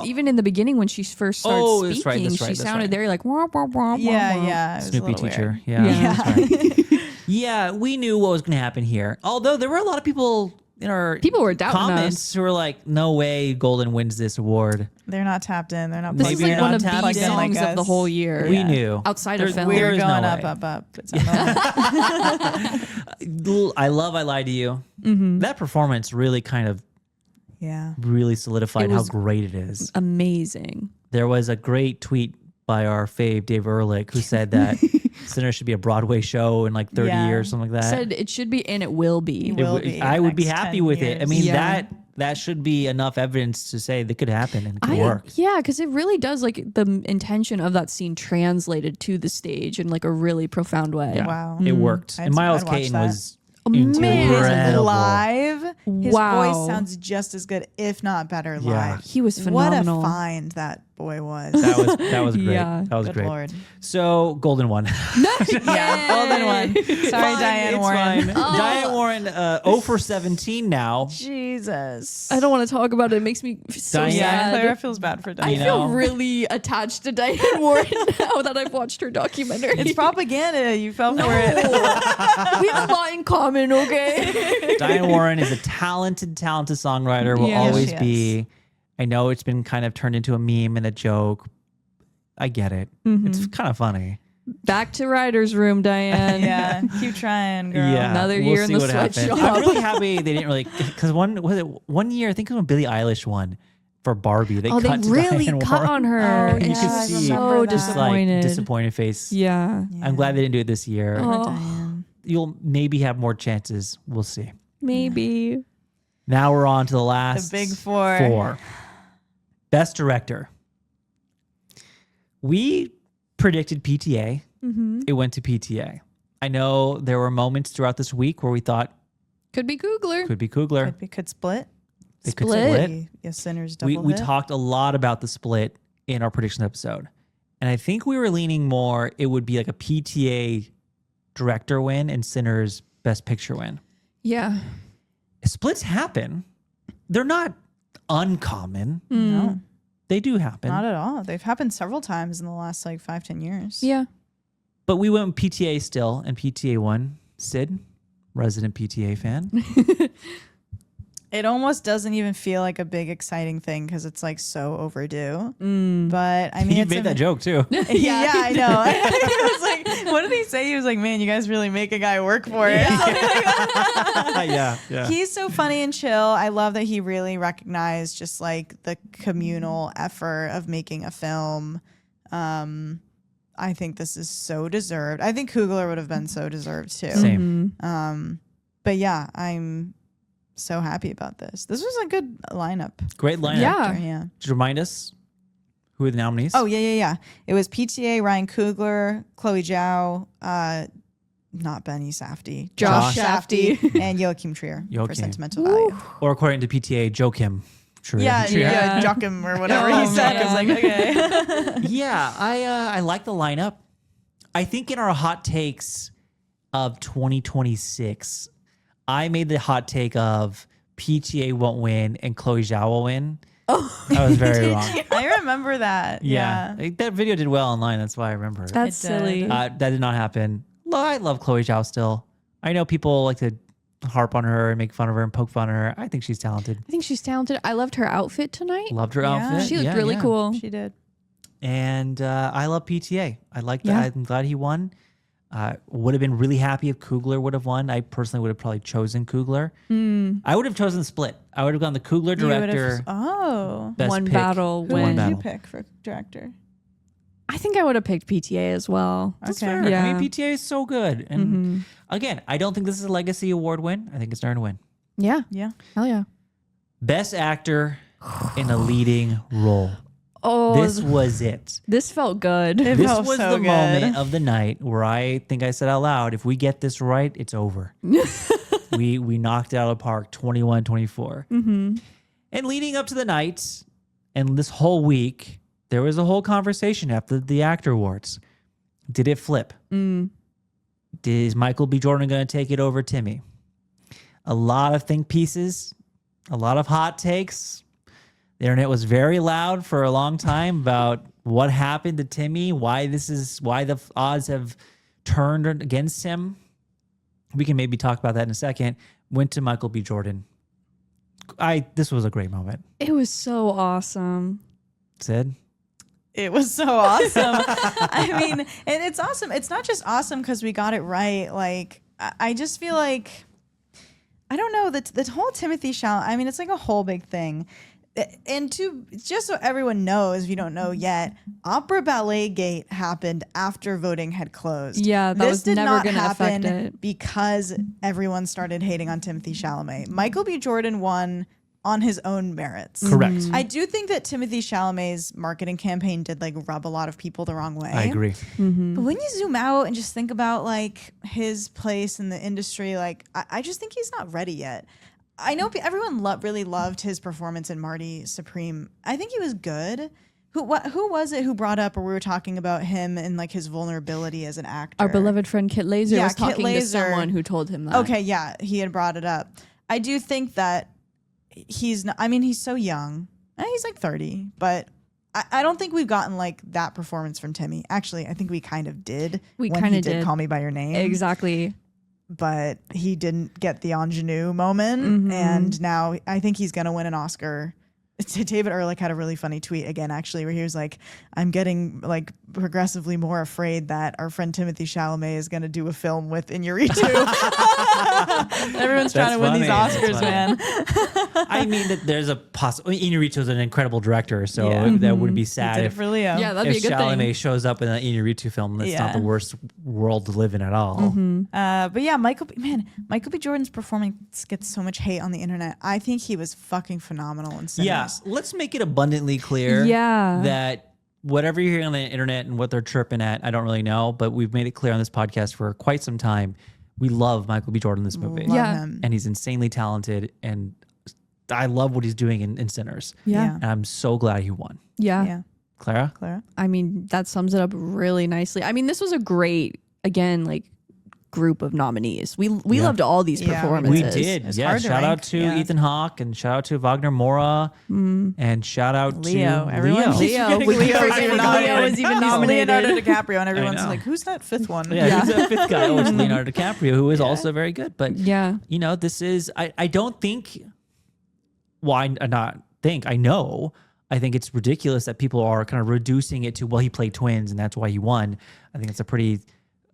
Even in the beginning when she first started that's speaking, right, that's right, she that's sounded right. very like wah, wah, wah, wah, Yeah, wah. yeah. It was a Snoopy little teacher. weird. Yeah. That's right. Yeah, we knew what was going to happen here. Although there were a lot of people in our People were doubting comments us. who were like, no way Golden wins this award. They're not tapped in. They're not. This Maybe is you're like one not of the tapped in. songs Like of the us. whole year. We knew. Outside of film. We're There's no going way. up. It's on the- I love I Lied to You. That performance really kind of yeah. really solidified It how was- great it is. Amazing. There was a great tweet by our fave, Dave Ehrlich, who said that Sinner should be a Broadway show in like 30 Yeah. years, something like that. Said it should be and it will be. It will be I in the would be next happy 10 with it. I years. mean, Yeah. that should be enough evidence to say that could happen and it could work. Yeah, because it really does, like, the intention of that scene translated to the stage in like a really profound way. Yeah. Wow. It worked. I'd- And Miles I'd watch Caton that. was Man. incredible. Live, his Wow. voice sounds just as good, if not better, Yeah. live. He was phenomenal. What a find that boy was. That was great. Yeah. That was Good great. Lord. So Golden won. Yeah, Golden one. Sorry, Fine, Diane it's Warren. fine. Diane Warren, 0 for 17 now. Jesus. I don't want to talk about it. It makes me so Diane- Yeah, sad. Clara feels bad for I Diane. feel know. really attached to Diane Warren now that I've watched her documentary. It's propaganda. You fell for it. We have a lot in common, okay? Diane Warren is a talented songwriter, will Yeah, always she be. I know it's been kind of turned into a meme and a joke. I get it. It's kind of funny. Back to writer's room, Diane. Yeah, keep trying, girl. Yeah, Another we'll year in see the what happens. sweatshop. I'm really happy they didn't really, because one year, I think it was when Billie Eilish won for Barbie. They Oh, they cut to really Diane cut Warren. on her. Oh, and you she could was see so just, Just like disappointed. disappointed face. Yeah. I'm glad they didn't do it this year. Oh. Diane. You'll maybe have more chances. We'll see. Maybe. Now we're on to the last The big four. Best director. We predicted PTA. It went to PTA. I know there were moments throughout this week where we thought Could be Googler. could be Kugler. Could split. They could Split. split. Yes, Sinners double We hit. talked a lot about the split in our predictions episode. And I think we were leaning more, it would be like a PTA director win and Sinners best picture win. Yeah. Splits happen. They're not uncommon. No, They do happen. not at all. They've happened several times in the last like 5-10 years. Yeah. But we went with PTA still, and PTA won. Sid, resident PTA fan. It almost doesn't even feel like a big exciting thing because it's like so overdue. Mm. But I mean, You it's made that joke too. Yeah, I know. It was like, what did he say? He was like, "Man, you guys really make a guy work for it." yeah. He's so funny and chill. I love that he really recognized just like the communal effort of making a film. I think this is so deserved. I think Kugler would have been so deserved too. Same. But yeah, I'm so happy about this. This was a good lineup. Great lineup. Yeah. Yeah. Just remind us who are the nominees. Oh yeah. It was PTA, Ryan Coogler, Chloe Zhao, not Benny Safdie, Josh Safdie, and Joachim Trier for Joachim. Sentimental Value. Or according to PTA, Joe Kim. True. Yeah, Joachim or whatever he said. I was like, okay. Yeah, I like the lineup. I think in our hot takes of 2026, I made the hot take of PTA won't win and Chloe Zhao will win. Oh, I was very wrong. I remember that. Yeah. That video did well online. That's why I remember it. That's It did. silly. That did not happen. I love Chloe Zhao still. I know people like to harp on her and make fun of her and poke fun at her. I think she's talented. I think she's talented. I loved her outfit tonight. Loved her Yeah. outfit. She looked Yeah, really yeah. cool. She did. And I love PTA. I like that. I'm glad he won. Would have been really happy if Coogler would have won. I personally would have probably chosen Coogler. I would have chosen Split. I would have gone the Coogler director. Best one pick. battle Who win. did you pick for director? I think I would have picked PTA as well. That's Okay. fair. Yeah. I mean, PTA is so good. And again, I don't think this is a legacy award win. I think it's starting to win. Yeah. Yeah. Hell yeah. Best actor in a leading role. Oh, This was it. this felt good. It This felt was so the good. moment of the night where I think I said out loud, if we get this right, it's over. we knocked it out of the park 21-24. And leading up to the night and this whole week, there was a whole conversation after the actor awards. Did it flip? Is Michael B. Jordan going to take it over Timmy? A lot of think pieces, a lot of hot takes. The internet was very loud for a long time about what happened to Timmy, why the odds have turned against him. We can maybe talk about that in a second. Went to Michael B. Jordan. This was a great moment. It was so awesome. Sid? It was so awesome. I mean, and it's awesome. It's not just awesome because we got it right. Like, I just feel like, I don't know, the whole Timothy Chalamet, I mean, it's like a whole big thing. And just so everyone knows, if you don't know yet, Opera Ballet Gate happened after voting had closed. Yeah, that this was did never not gonna happen affect it. because everyone started hating on Timothy Chalamet. Michael B. Jordan won on his own merits. Correct. I do think that Timothy Chalamet's marketing campaign did like rub a lot of people the wrong way. I agree. But when you zoom out and just think about like his place in the industry, like I just think he's not ready yet. I know everyone really loved his performance in Marty Supreme. I think he was good. Who was it who brought up, or we were talking about him and like his vulnerability as an actor? Our beloved friend Kit Laser was Kit talking to Laser. someone who told him that. Okay, yeah, he had brought it up. I do think that he's not, I mean, he's so young. He's like 30, but I don't think we've gotten like that performance from Timmy. Actually, I think we kind of did. We when kinda he did did. Call Me by Your Name. Exactly. But he didn't get the ingenue moment, and now I think he's gonna win an Oscar. David Ehrlich had a really funny tweet again, actually, where he was like, "I'm getting like progressively more afraid that our friend Timothy Chalamet is gonna do a film with Inarritu." Everyone's trying to win these That's Oscars, funny. man. I mean, that there's a possible. Inarritu is an incredible director, so Yeah. that wouldn't be He sad did it if, for Leo. Yeah, that'd be a if good Chalamet thing. shows up in an Inarritu film. That's not Yeah. the worst world to live in at all. But yeah, Michael B. Jordan's performance gets so much hate on the internet. I think he was fucking phenomenal in Sinners. Yeah, let's make it abundantly clear Yeah. that whatever you're hearing on the internet and what they're chirping at, I don't really know, but we've made it clear on this podcast for quite some time. We love Michael B. Jordan in this movie. Love Yeah. him. And he's insanely talented, and I love what he's doing in Sinners. Yeah. And I'm so glad he won. Yeah. Yeah, Clara? Clara. I mean, that sums it up really nicely. I mean, this was a great, again, like group of nominees. We loved all these Yeah, we performances. We did. It's Yeah. hard to Shout out rank, to yeah. Ethan Hawke, and shout out to Wagner Mora, and shout out Leo. to Everyone keeps Leo. forgetting We keep Leo's forgetting even Leo nominated. is even He's nominated. Leonardo DiCaprio, and everyone's know. like, "Who's that fifth one?" Yeah, he's a fifth guy. Oh, it's Leonardo DiCaprio, who is also very good. But Yeah. you know, this is I don't think. Well, I know. I think it's ridiculous that people are kind of reducing it to, well, he played twins and that's why he won. I think it's a pretty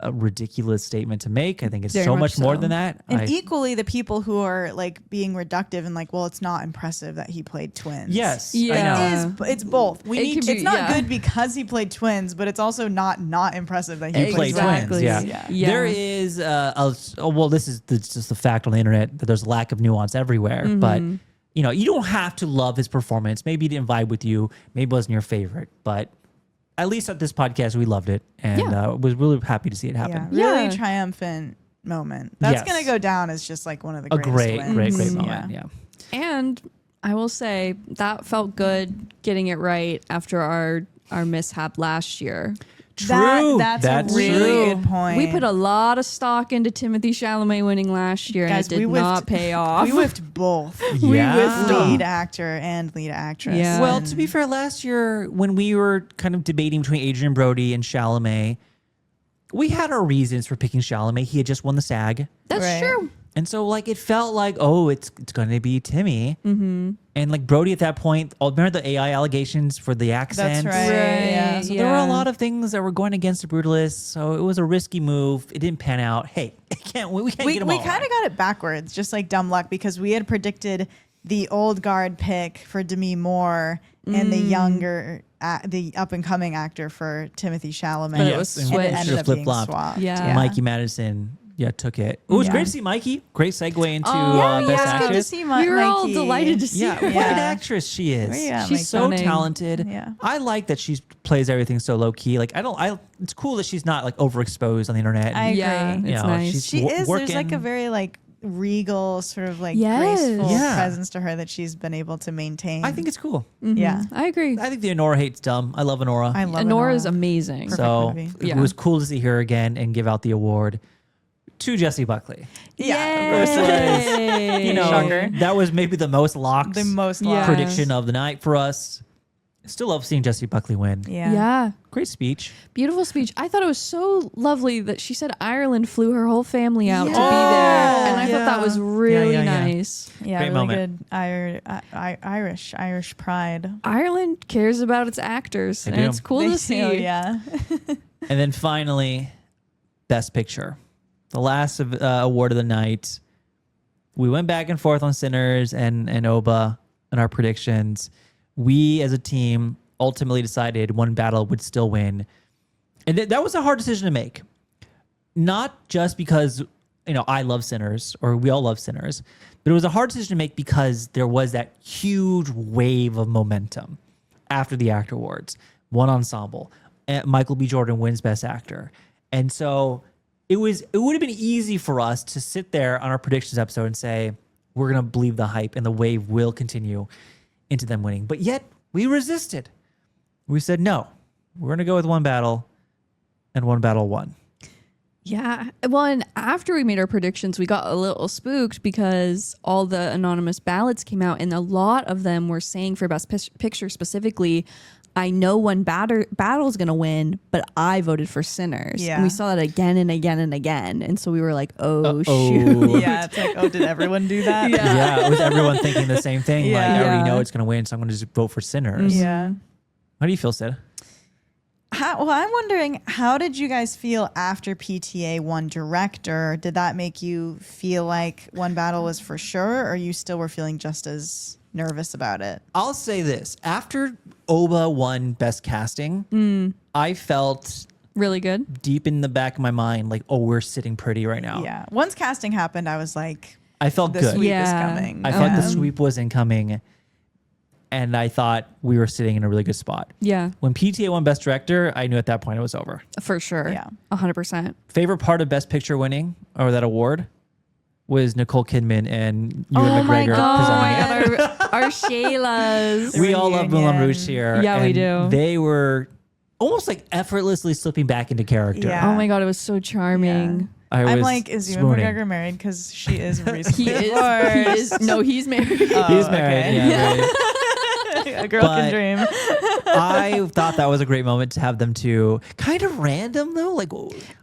ridiculous statement to make. I think it's Very so much much more so. than that. And equally, the people who are like being reductive and like, well, it's not impressive that he played twins. Yes, Yeah. I know. It's both. It can be- It's not yeah. good because he played twins, but it's also not impressive that he He played played twins. twins. Yeah. Yeah. There is well, this is just a fact on the internet that there's a lack of nuance everywhere. But you know, you don't have to love his performance. Maybe he didn't vibe with you. Maybe it wasn't your favorite. But at least at this podcast, we loved it and was really happy to see it happen. Yeah, really Yeah. triumphant moment. That's Yes. gonna go down as just like one of the A greatest great wins. moment. Yeah. And I will say that felt good getting it right after our mishap last year. True. That's That's a really true. good point. We put a lot of stock into Timothy Chalamet winning last year, Guys, and it we did not whiffed- pay off. We whiffed both. Yeah. We whiffed lead actor and lead actress. Yeah. Well, to be fair, last year when we were kind of debating between Adrian Brody and Chalamet, we had our reasons for picking Chalamet. He had just won the SAG. That's Right. true. And so like it felt like, oh, it's going to be Timmy. Mm-hmm. And like Brody at that point, remember the AI allegations for the accent? That's right. Yeah. So there were a lot of things that were going against the Brutalists. So it was a risky move. It didn't pan out. Hey, we can't We get them all kind of right. got it backwards, just like dumb luck, because we had predicted the old guard pick for Demi Moore and the younger, the up and coming actor for Timothy Chalamet. But it was and switched. it ended up being Flip-flopped. swapped. Yeah. Mikey Madison, took it. It was Yeah. great to see Mikey. Great segue into Oh, Best It's good to Actress. see We were all Mikey. delighted to see Yeah, her. what an actress she is. Yeah, She's Mikey. so Stunning. talented. Yeah. I like that she plays everything so low key. Like it's cool that she's not like overexposed on the internet. I agree. Yeah, You it's know, nice. she's She is. There's like working. a very like regal, sort of like Yes. graceful Yeah. presence to her that she's been able to maintain. I think it's cool. Yeah. I agree. I think the Honora hate's dumb. I love Honora. I love Nora's Honora. amazing. so movie. it Yeah. was cool to see her again and give out the award to Jessie Buckley. Yeah, of course it is. You know, Shocker. that was maybe the most locked The most Yeah. prediction of the night for us. Still love seeing Jessie Buckley win. Yeah. Great speech. Beautiful speech. I thought it was so lovely that she said Ireland flew her whole family out to be Yeah. there. And I thought that was Yeah. really Yeah, yeah. nice. Yeah, Great really moment. good Irish pride. Ireland cares about its actors. They And do. it's cool They to do, see. yeah. And then finally, Best Picture. The last award of the night. We went back and forth on Sinners and Oba and our predictions. We as a team ultimately decided One Battle would still win. And that was a hard decision to make. Not just because, I love Sinners or we all love Sinners, but it was a hard decision to make because there was that huge wave of momentum after the ACT Awards. One ensemble. Michael B. Jordan wins Best Actor. And so it would have been easy for us to sit there on our predictions episode and say, we're going to believe the hype and the wave will continue into them winning. But yet we resisted. We said, no, we're going to go with One Battle, and One Battle won. Yeah. Well, and after we made our predictions, we got a little spooked because all the anonymous ballots came out, and a lot of them were saying for Best Picture specifically, I know One Battle's going to win, but I voted for Sinners. Yeah. And we saw that again and again and again. And so we were like, oh, Uh-oh. shoot. Yeah, it's like, oh, did everyone do that? Yeah, was everyone thinking the same thing? Like, I Yeah. already know it's going to win, so I'm going to just vote for Sinners. Yeah. How do you feel, Sid? Well, I'm wondering, how did you guys feel after PTA won director? Did that make you feel like One Battle was for sure, or you still were feeling just as nervous about it? I'll say this. After Oba won Best Casting, I felt Really good. deep in the back of my mind, like, oh, we're sitting pretty right now. Yeah. Once casting happened, I was like, I felt the good. sweep is Yeah. coming. I felt the sweep was incoming, and I thought we were sitting in a really good spot. Yeah, When PTA won Best Director, I knew at that point it was over. for sure. Yeah. 100%. Favorite part of Best Picture winning, or that award, was Nicole Kidman and Ewan Oh my McGregor God. presenting it. Our Shaylas. We all love Moulin Reunion. Rouge here. Yeah, we and do. They were almost like effortlessly slipping back into character. Yeah. Oh my God, it was so charming. I I'm was like, is Ewan swooning. McGregor married? Because she is recently He divorced. is. No, he's married. He's married. okay. Yeah, right. A girl But- can dream. I thought that was a great moment to have them two. Kind of random though, like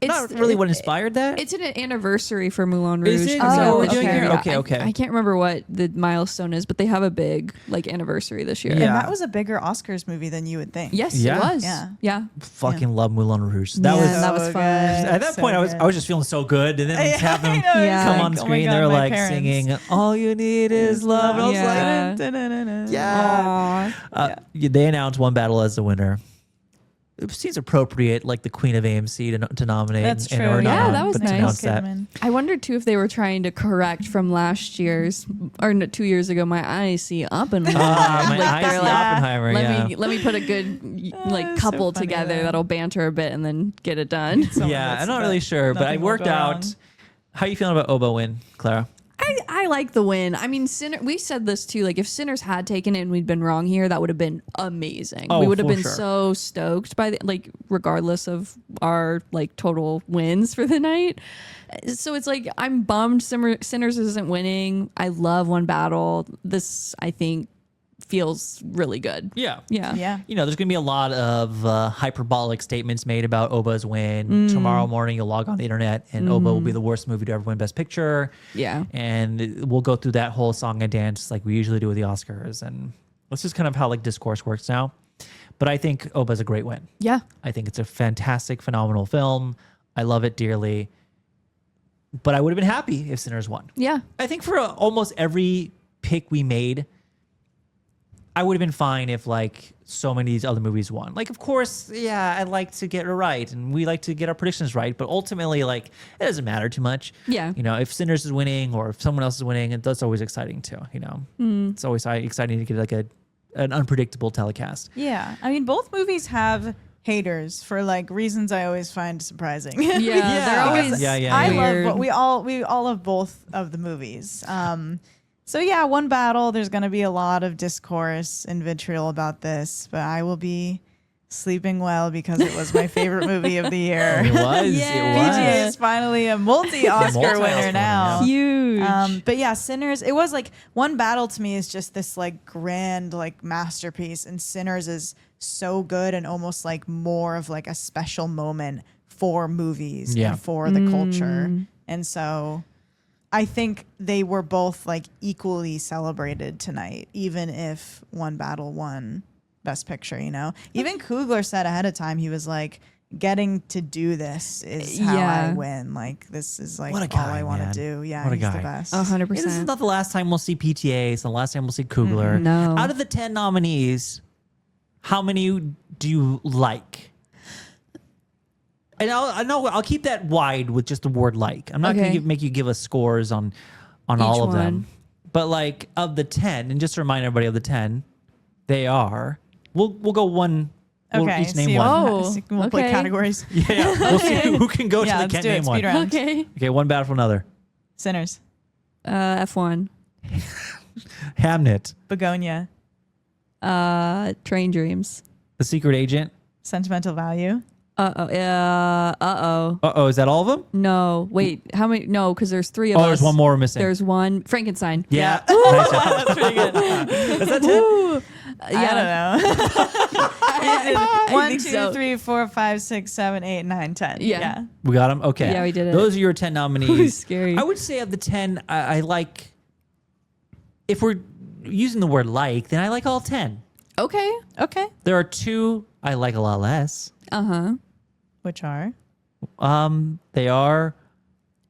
not really what inspired that. It's an anniversary for Moulin Rouge. Is it? Is coming that out what this they're doing year. here? Yeah, Okay, okay. I can't remember what the milestone is, but they have a big anniversary this year. Yeah. And that was a bigger Oscars movie than you would think. Yes, Yeah. it was. Yeah. Yeah. Fucking love Moulin Rouge. That Yeah, was that was So fun. good. at that So point. I good. was just feeling so good, and then to have them Yeah. come on Like, oh my screen, God, they're my like parents. singing "All You Need Is Love," and I was Yeah. like, yeah. Aw. They announced One Battle as the winner. It seems appropriate, like the Queen of AMC to nominate. That's and- true. or Yeah, not, that was but to nice. announce that. I wondered too if they were trying to correct from last year's or 2 years ago. My eyes see Oppenheimer. My eyes they're see Oppenheimer, yeah. Let me put a good couple funny, together though. that'll banter a bit and then get it done. Yeah, I'm not really sure, but I nothing will worked go out. wrong. How you feeling about Oba win, Clara? I like the win. I mean, we said this too. Like, if Sinners had taken it and we'd been wrong here, that would have been amazing. Oh, we would have for been sure. so stoked by regardless of our total wins for the night. So it's like I'm bummed Sinners isn't winning. I love One Battle. This, I think, feels really good. Yeah. Yeah. Yeah. You know, there's going to be a lot of hyperbolic statements made about Oba's win. Tomorrow morning, you'll log on the internet and Oba will be the worst movie to ever win Best Picture. Yeah. And we'll go through that whole song and dance like we usually do with the Oscars. And that's just kind of how like discourse works now. But I think Oba's a great win. Yeah. I think it's a fantastic, phenomenal film. I love it dearly. But I would have been happy if Sinners won. Yeah. I think for almost every pick we made, I would have been fine if like so many of these other movies won. Like, of course, yeah, I like to get it right and we like to get our predictions right, but ultimately, like, it doesn't matter too much. Yeah. You know, if Sinners is winning or if someone else is winning, that's always exciting too, you know? It's always exciting to get like an unpredictable telecast. Yeah. I mean, both movies have haters for like reasons I always find surprising. Yeah. They're always I weird. love, but we all love both of the movies. So yeah, one battle. There's going to be a lot of discourse and vitriol about this, but I will be sleeping well because it was my favorite movie of the year. It was. Yay. It was. PGA is finally a multi-Oscar Multi-Oscar winner winner, now. huge. But yeah, Sinners, it was like One Battle to me is just this like grand like masterpiece, and Sinners is so good and almost like more of like a special moment for movies Yeah. and for the culture. And so I think they were both like equally celebrated tonight, even if One Battle won Best Picture, you know? Even Coogler said ahead of time, he was like, getting to do this is how Yeah. I win. Like, this is like What a all guy, I want man. to do. Yeah, What a he's the guy. best. 100%. This is not the last time we'll see PTA. It's the last time we'll see Coogler. No. Out of the 10 nominees, how many do you like? And I'll keep that wide with just the word like. I'm not Okay. going to make you give us scores on all of them. one. But like of the 10, and just to remind everybody of the 10, they are. We'll go one. We'll Okay, each name see one. Oh, we'll play okay. categories. Yeah, we'll see who can go Yeah, to the let's can't do it. name one. Speed round. Okay. Okay, one battle for another. Sinners, F1. Hamnet, Begonia, Train Dreams. The Secret Agent. Sentimental Value. Uh-oh, is that all of them? No, wait. How many? No, because there's 3 of us. Oh, there's one more we're missing. There's one. Frankenstein. Yeah. Nice job. That's pretty good. Is that 10? I don't know. One, think two, so. 3, 4, 5, 6, 7, 8, 9, 10. Yeah. We got them? Okay. Yeah, we did it. Those are your 10 nominees. Scary. I would say of the 10, I like, if we're using the word like, then I like all 10. Okay. Okay. There are 2 I like a lot less. Which are? They are,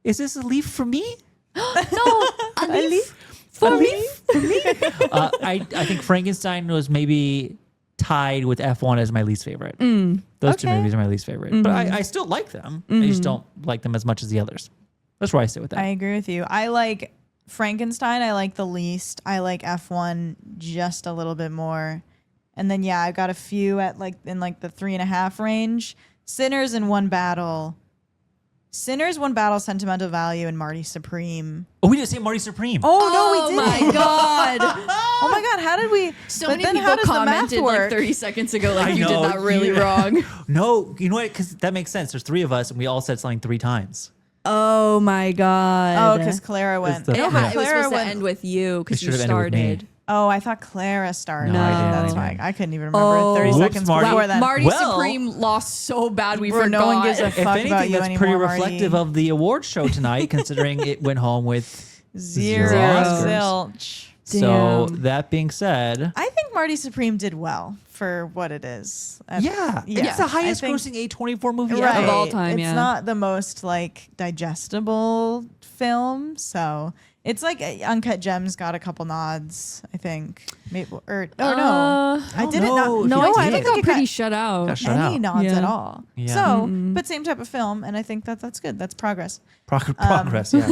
is this a leaf for me? A leaf for me. I think Frankenstein was maybe tied with F1 as my least favorite. Those 2 Okay. movies are my least favorite. But I still like them. I just don't like them as much as the others. That's where I sit with that. I agree with you. I like Frankenstein. I like the least. I like F1 just a little bit more. And then, yeah, I've got a few at like in like the 3.5 range. Sinners and One Battle. Sinners, One Battle, Sentimental Value, and Marty Supreme. Oh, we didn't say Marty Supreme. Oh, no, we didn't. my God. Oh my God, how did we? So but many then people how does the commented math like work? 30 seconds ago, like I you did know, that really you- wrong. No, you know what? Because that makes sense. There's 3 of us, and we all said something 3 times. Oh my God. Oh, because Clara went. the- It, Yeah. was Clara supposed to went. end with you because It you should have ended with me. started. Oh, I thought Clara started. No, I didn't. That's I why didn't. I couldn't even remember 30 Whoops, seconds Marty. before then. Marty Well- Supreme lost so bad we Bro, forgot. no one gives a If fuck about anything, you that's anymore, pretty Marty. reflective of the award show tonight, considering it went home with Zero Oscars. zilch. So Damn. that being said, I think Marty Supreme did well for what it is. yeah, it's the highest grossing A24 movie right. ever. Of all time, It's yeah. not the most like digestible film, so it's like Uncut Gems got a couple nods, I think. Maybe or no, I didn't know not. if No, you I did. don't got think it pretty got shut out. Got shut any out. nods Yeah. at all. Yeah. So, but same type of film, and I think that's good. That's progress. Progress, yeah.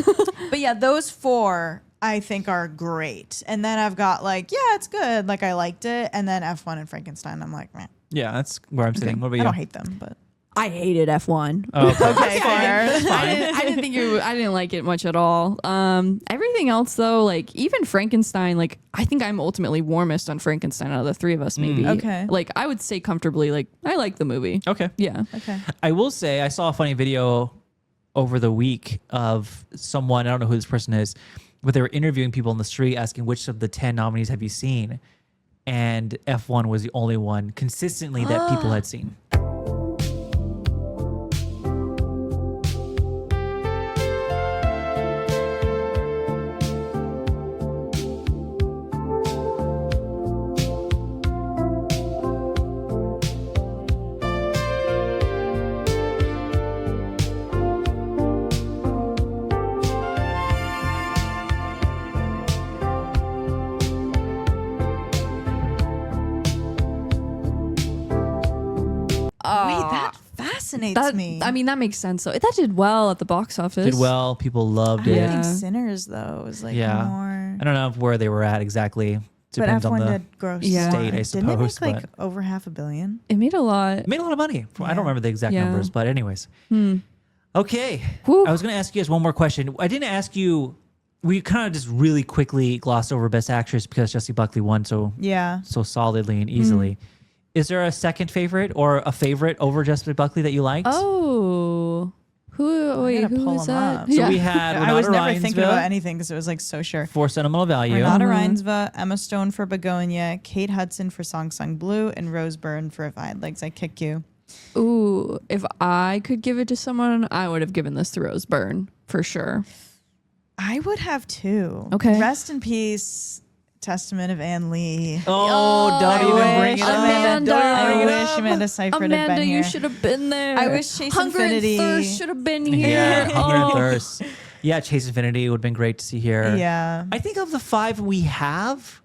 But yeah, those 4 I think are great. And then I've got like, yeah, it's good. Like I liked it. And then F1 and Frankenstein, I'm like, meh. Yeah, that's where I'm sitting. What about I you? don't hate them, but I hated F1. Oh, okay. okay, fair. I didn't think I didn't like it much at all. Everything else though, like even Frankenstein, like I think I'm ultimately warmest on Frankenstein out of the 3 of us, maybe. Okay. Like I would say comfortably, like I like the movie. Okay. Yeah. Okay. I will say I saw a funny video over the week of someone, I don't know who this person is, but they were interviewing people in the street asking which of the 10 nominees have you seen? and F1 was the only one consistently that people had seen. Wait, that fascinates me. I mean, that makes sense. So that did well at the box office. Did well. People loved I it. think Yeah. Sinners though was like Yeah. more. I don't know where they were at exactly. But Depends on F1 the did gross Yeah. state, I more. suppose. Didn't it make like but over $500 It made a lot. it made a lot of money. I Yeah. don't remember the exact Yeah. numbers, but anyways. Okay. Whew. I was going to ask you guys one more question. I didn't ask you. We kind of just really quickly glossed over Best Actress because Jessie Buckley won so Yeah. solidly and easily. Is there a second favorite or a favorite over Jessie Buckley that you liked? Oh, who gotta pull was them that? up. So we had I was Renata never thinking Reinsve about anything because it was like so sure. for Sentimental Value. Renata Reinsve, Emma Stone for Begonia, Kate Hudson for Song Sung Blue, and Rose Byrne for If I Had Legs, I'd Kick You. Ooh, if I could give it to someone, I would have given this to Rose Byrne for sure. I would have too. Okay. Rest in peace, Testament of Anne Lee. Oh, don't even bring it up. Amanda. Don't even bring it I wish up. Amanda Seyfried had Amanda, been here. you should have been there. I wish Chase Hunger Infinity- and Thirst should have been here. Yeah, Hunger and Oh. Thirst. Yeah, Chase Infinity would have been great to see here. Yeah. I think of the 5 we have,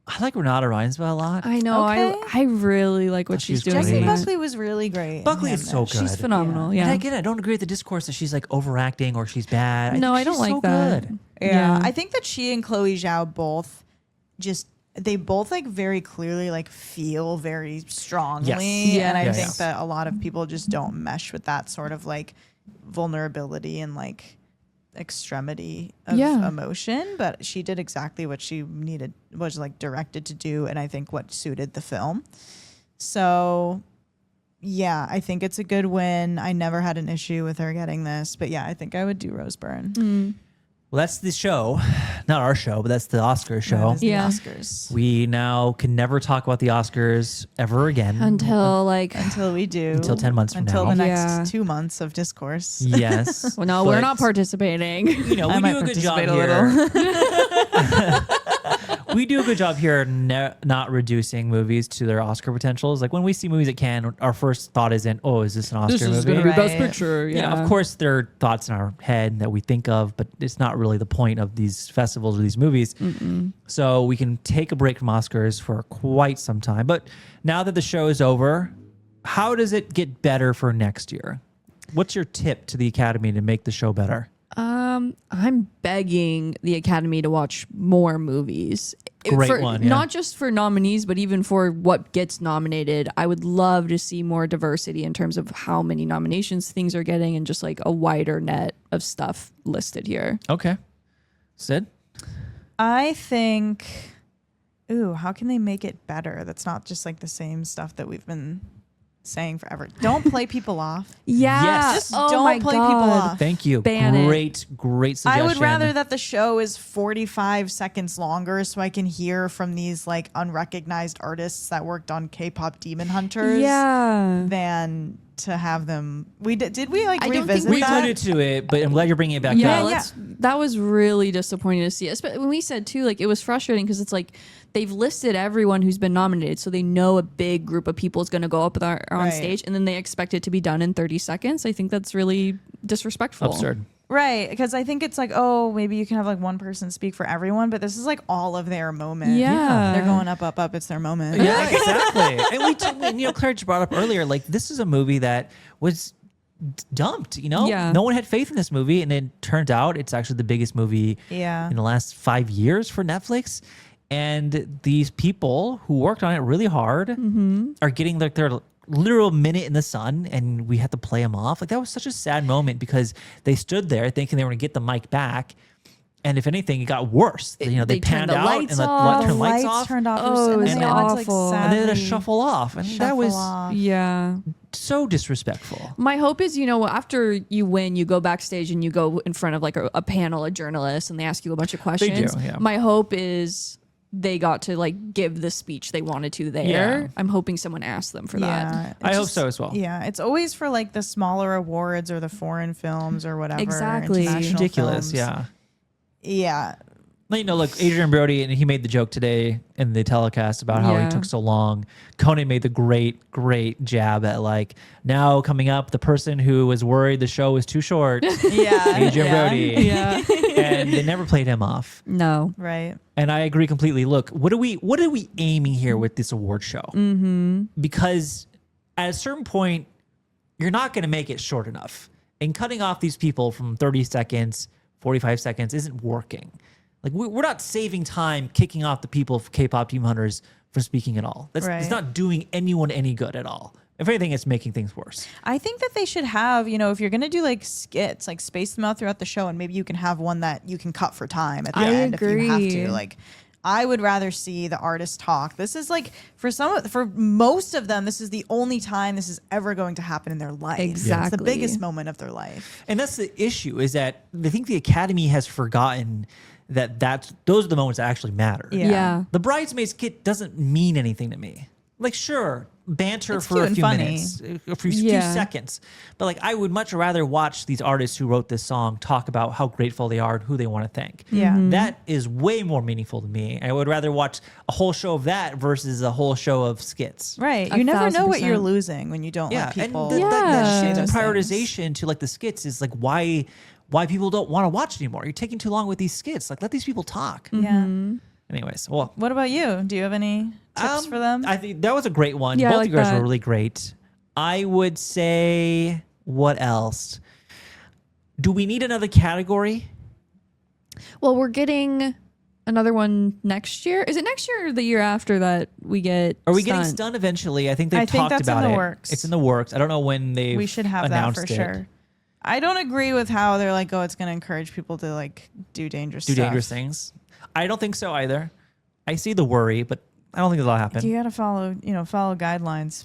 I like Renata Reinsve a lot. I know. Okay. I really like what She's she's doing. great. Jessie in it. Buckley was really great. in Buckley is so Hamnet. good. She's phenomenal. Yeah. And again, I don't agree with the discourse that she's like overacting or she's bad. No, think I don't she's like so that. Good. Yeah. I think that she and Chloe Zhao both they both like very clearly like feel very strongly. Yes. Yeah. And I Yeah, think yeah. that a lot of people just don't mesh with that sort of like vulnerability and like extremity of Yeah. emotion. But she did exactly what she was like directed to do, and I think what suited the film. So yeah, I think it's a good win. I never had an issue with her getting this, but yeah, I think I would do Rose Byrne. Well, that's the show. Not our show, but that's the Oscar show. That is the Yeah. Oscars. We now can never talk about the Oscars ever again. Until like, Until we do. Until 10 months from Until now. the next Yeah. 2 months of discourse. Yes. well, no, we're But, not participating. You know, I we might do a good job participate a here. We do a good job here not reducing movies to their Oscar potentials. Like when we see movies at Cannes, our first thought isn't, oh, is this an Oscar movie? be Best Picture. You know, of course, there are thoughts in our head that we think of, but it's not really the point of these festivals or these movies. So we can take a break from Oscars for quite some time. But now that the show is over, how does it get better for next year? What's your tip to the Academy to make the show better? I'm begging the Academy to watch more movies. Great one, yeah. Not just for nominees, but even for what gets nominated. I would love to see more diversity in terms of how many nominations things are getting and just like a wider net of stuff listed here. Okay. Sid? I think, how can they make it better? That's not just like the same stuff that we've been saying forever. Don't play people off. Yeah. Yes. Just Oh don't my play people God. off. Thank you. Ban it. Great suggestion. I would rather that the show is 45 seconds longer so I can hear from these like unrecognized artists that worked on K-pop Demon Hunters Yeah. than to have them. Did we like I don't revisit think We that? alluded to it, but I'm glad you're bringing it back Yeah, up. that was really disappointing to see. Especially when we said too, like it was frustrating because it's like they've listed everyone who's been nominated, so they know a big group of people is going to go up on Right. stage, and then they expect it to be done in 30 seconds. I think that's really disrespectful. Absurd. Right, because I think it's like, maybe you can have like one person speak for everyone, but this is like all of their moment. Yeah. They're going up, up, up. It's their moment. Yeah, exactly. And Claire just brought up earlier, like this is a movie that was dumped. Yeah. No one had faith in this movie, and it turned out it's actually the biggest movie Yeah. in the last 5 years for Netflix. And these people who worked on it really hard are getting like their literal minute in the sun, and we had to play them off. Like that was such a sad moment because they stood there thinking they were gonna get the mic back. And if anything, it got worse. They they panned turned the out lights and off. turned The lights lights off. turned off. Oh, it was and they had to, like, awful. And then they sadly shuffle off. And that shuffle was off. Yeah. so disrespectful. My hope is, after you win, you go backstage and you go in front of like a panel of journalists and they ask you a bunch of questions. yeah. My hope is they got to like give the speech they wanted to there. Yeah. I'm hoping someone asked them for that. Yeah, I hope so as well. Yeah, it's always for like the smaller awards or the foreign films or whatever. Exactly. international Ridiculous. films. Yeah. Yeah. You know, look, Adrian Brody, and he made the joke today in the telecast about how Yeah. he took so long. Conan made the great jab at like, now coming up, the person who was worried the show was too short, Yeah. Adrian yeah. Brody. Yeah. And they never played him off. No. Right. And I agree completely. Look, what are we aiming here with this award show? Mm-hmm. Because at a certain point, you're not going to make it short enough. And cutting off these people from 30 seconds, 45 seconds isn't working. Like we're not saving time kicking off the people of K-pop Team Hunters from speaking at all. It's Right. not doing anyone any good at all. If anything, it's making things worse. I think that they should have, if you're going to do like skits, like space them out throughout the show, and maybe you can have one that you can cut for time at the I end if you have agree. to. Like, I would rather see the artist talk. This is like for most of them, this is the only time this is ever going to happen in their life. It's the Exactly. biggest moment of their life. And that's the issue, is that I think the Academy has forgotten that those are the moments that actually matter. Yeah. The bridesmaids kit doesn't mean anything to me. Like, sure, banter It's for cute a and few funny. minutes, a few Yeah. seconds. But like, I would much rather watch these artists who wrote this song talk about how grateful they are and who they want to thank. Yeah. Mhm. That is way more meaningful to me. I would rather watch a whole show of that versus a whole show of skits. Right. You never know what you're 1,000%. losing when you don't Yeah, let people and that say shift in those prioritization to like the skits is like why people don't want to watch anymore. You're taking too long with these skits. Like, let these people talk. things. Yeah. Anyways, well, What about you? Do you have any tips for them? I think that was a great one. Yeah, I Both like you guys that. were really great. I would say, what else? Do we need another category? Well, we're getting another one next year. Is it next year or the year after that we get? Are we getting stunt? stunned eventually? I think they've I think talked that's in about the it. works. It's in the works. I don't know when they We should have that announced for it. sure. I don't agree with how they're like, oh, it's going to encourage people to like do dangerous Do stuff. dangerous things. I don't think so either. I see the worry, but I don't think that'll happen. You got to follow guidelines.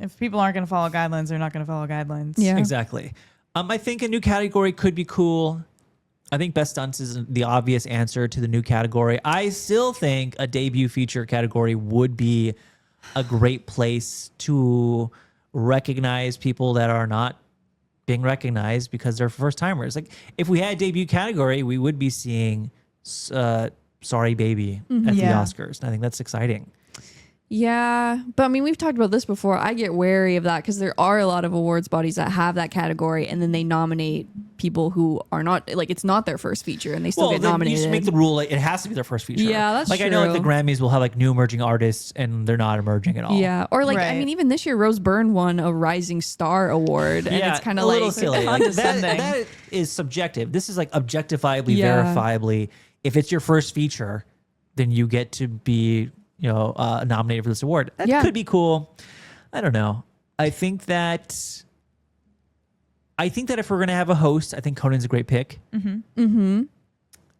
If people aren't going to follow guidelines, they're not going to follow guidelines. Yeah. Exactly. I think a new category could be cool. I think best stunts is the obvious answer to the new category. I still think a debut feature category would be a great place to recognize people that are not being recognized because they're first timers. Like, if we had a debut category, we would be seeing Sorry Baby at the Yeah. Oscars. And I think that's exciting. Yeah, but I mean, we've talked about this before. I get wary of that because there are a lot of awards bodies that have that category, and then they nominate people who are not like it's not their first feature, and they still get then nominated. you just make the rule like it has to be their first feature. Yeah, that's like I know like the true. Grammys will have like new emerging artists and they're not emerging at all. Yeah, or like I Right. mean, even this year, Rose Byrne won a Rising Star award, and it's kind of a little like silly. Like, condescending. that is subjective. This is like objectifiably, Yeah. verifiably. If it's your first feature, then you get to be nominated for this award. That Yeah. could be cool. I don't know. I think that if we're gonna have a host, I think Conan's a great pick. mm-hmm.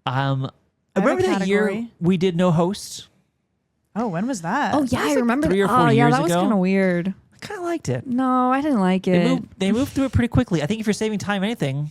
I have Remember a that year category. we did no host? Oh, when was that? Oh yeah, I remember. 3 or 4 oh yeah, years that was ago. kind of weird. I kind of liked it. No, I didn't like it. They moved through it pretty quickly. I think if you're saving time, anything.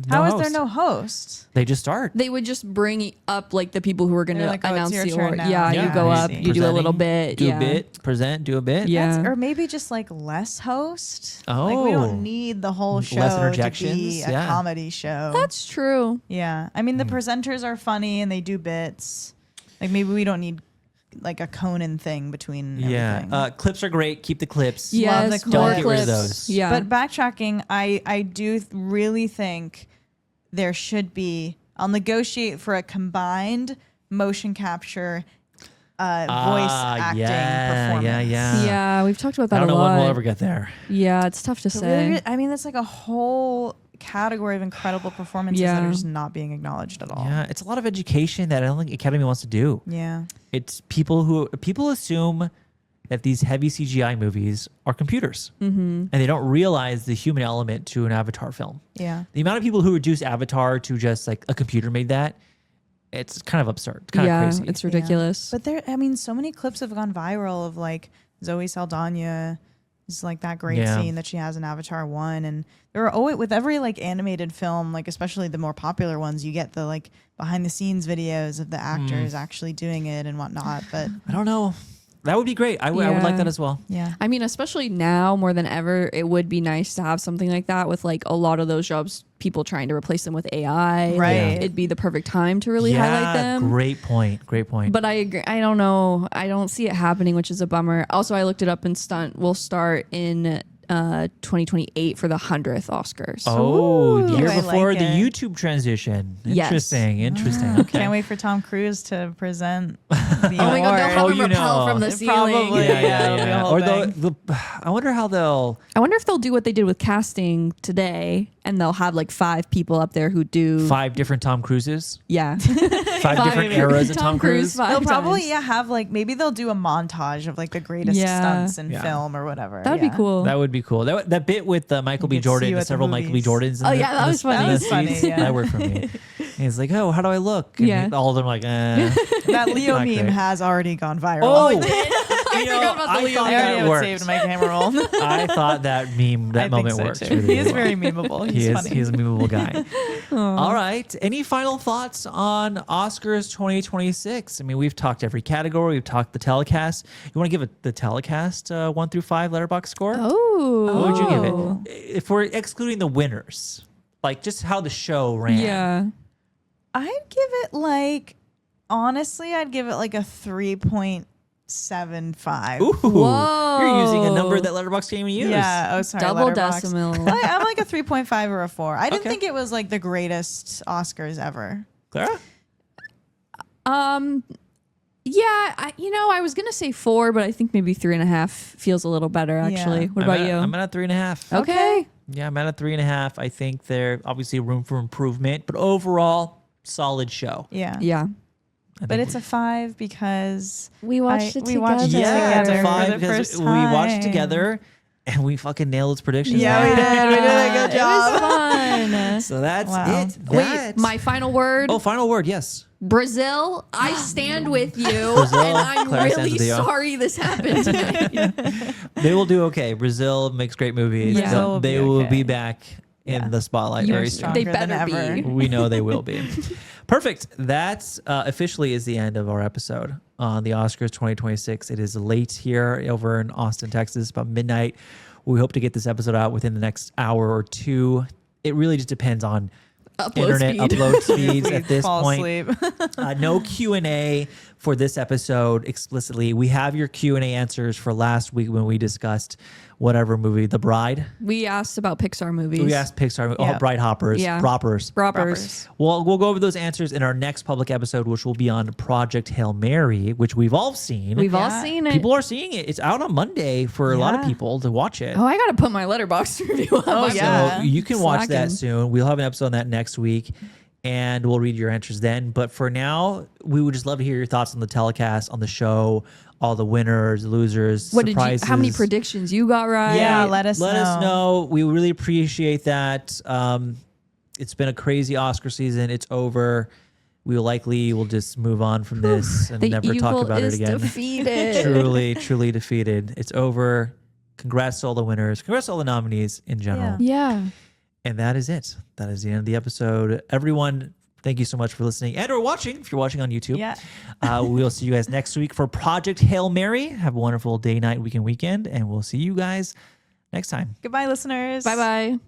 How no is there host. no host? They just start. They would just bring up like the people who were going They're to like, oh, it's announce your the turn award. now. Yeah, Yeah. you go I up, see. you do a little Presenting, bit, do yeah. a bit, present, do a bit. Yeah. Or maybe just like less host. Like we Oh. don't need the whole show Less to interjections, be a yeah. comedy show. That's true. yeah. I mean, the Hmm. presenters are funny and they do bits. Like maybe we don't need like a Conan thing between Yeah. everything. Clips are great. Keep the clips. Yes, the more Don't get rid of clips. those. Yeah. But backtracking, I do really think there should be. I'll negotiate for a combined motion capture, voice acting performance. Yeah. yeah, we've talked about that I don't a know lot. when we'll ever get there. Yeah, it's tough to So say. really, I mean, that's like a whole category of incredible performances that Yeah. are just not being acknowledged at all. Yeah, it's a lot of education that I don't think Academy wants to do. Yeah. It's people assume that these heavy CGI movies are computers, and they don't realize the human element to an Avatar film. Yeah. The amount of people who reduce Avatar to just like a computer made that, it's kind of absurd, kind yeah, of crazy. it's ridiculous. But so many clips have gone viral of like Zoe Saldana It's like that great Yeah. scene that she has in Avatar 1. And there are always, with every like animated film, like especially the more popular ones, you get the like behind the scenes videos of the actors actually doing it and whatnot. But I don't know. That would be great. I would like that as well. yeah. I mean, especially now more than ever, it would be nice to have something like that with like a lot of those jobs, people trying to replace them with AI. Right. It'd be the perfect time to really highlight them. Great point. Great point. But I agree. I don't know. I don't see it happening, which is a bummer. Also, I looked it up and stunt will start in 2028 for the 100th Oscars. Oh, the Ooh, year I before like the it. YouTube transition. Yes. Interesting. Okay. Can't wait for Tom Cruise to present the Oh my God, they'll have award. him you rappel know. from the Probably. ceiling. Yeah, it'll be a whole Or thing. I wonder how they'll. I wonder if they'll do what they did with casting today, and they'll have like 5 people up there who do 5 different Tom Cruises. Yeah, 5 different eras of Tom Cruise. 5 They'll probably times. have like maybe they'll do a montage of like the greatest Yeah. stunts in Yeah. film or whatever. That would be cool. That would be cool. That bit with Michael B. You could see Jordan, you the at the several Michael B. movies. Jordans. In Oh, the- yeah, that in the- was funny. in the That was funny, seats. yeah. That worked for me. And he's like, "Oh, how do I look?" And Yeah. all of them are like, eh. That Leo Not meme great. has already gone viral. Oh, I you know, forgot about the I Leo thought I already that have it worked. saved in my camera roll. I thought that meme, that I think moment so, worked. too. Really He is well. very memeable. He's He is. funny. He's a memeable guy. All right. Any final thoughts on Oscars 2026? I mean, we've talked every category. We've talked the telecast. You want to give it the telecast 1 through 5 letterbox score? Oh, What would you give it? If we're excluding the winners, like just how the show ran. Yeah. I'd give it like honestly, I'd give it like a 3.75. Ooh. Whoa. You're using a number that letterbox can't even use. Yeah. Oh, sorry. Double Letterboxd. decimal. I'm like a 3.5 or a 4. I didn't Okay. think it was like the greatest Oscars ever. Clara? Yeah, I was gonna say 4, but I think maybe 3.5 feels a little better actually. Yeah. What about you? I'm at a 3.5. Okay. Yeah, I'm at a 3.5. I think there obviously room for improvement, but overall, solid show. Yeah. Yeah. But it's a 5 because We watched it we watched it together. Yeah, it's a together for 5 the because first we watched time. together and we fucking nailed its predictions. Yeah, we did. We did a good job. It was fun. So that's Wow. it. Wait, That- my final word. Oh, final word, yes. Brazil, I stand with you, Brazil, and I'm Claire stands really with you. sorry this happened tonight. They will do okay. Brazil makes great movies. Yeah. Brazil will They be will okay. be back Yeah. in the spotlight You're very soon. They stronger than better be. ever. We know they will be. Perfect. That's officially is the end of our episode on the Oscars 2026. It is late here over in Austin, Texas, about midnight. We hope to get this episode out within the next hour or two. It really just depends on internet speed. upload speeds We at this fall point. asleep. No Q&A for this episode explicitly. We have your Q&A answers for last week when we discussed whatever movie, The Bride. We asked about Pixar movies. We asked Pixar, Yeah. Bride Hoppers, Yeah. Proppers. Roppers. Well, we'll go over those answers in our next public episode, which will be on Project Hail Mary, which we've all seen. We've all Yeah. seen it. People are seeing it. It's out on Monday for a lot of Yeah. people to watch it. Oh, I gotta put my letterbox review up. Oh, I'm yeah. So you can watch that Slacking. soon. We'll have an episode on that next week, and we'll read your answers then. But for now, we would just love to hear your thoughts on the telecast, on the show, all the winners, losers, What surprises. did you? How many predictions you got right? Yeah, let us know. We really appreciate that. It's been a crazy Oscar season. It's over. We will just move on from this and The never evil talk about it is again. defeated. Truly defeated. It's over. Congrats to all the winners. Congrats to all the nominees in general. Yeah. And that is it. That is the end of the episode. Everyone, thank you so much for listening and or watching. If you're watching on YouTube, Yeah. We'll see you guys next week for Project Hail Mary. Have a wonderful day, night, weekend, and we'll see you guys next time. Goodbye, listeners. Bye bye.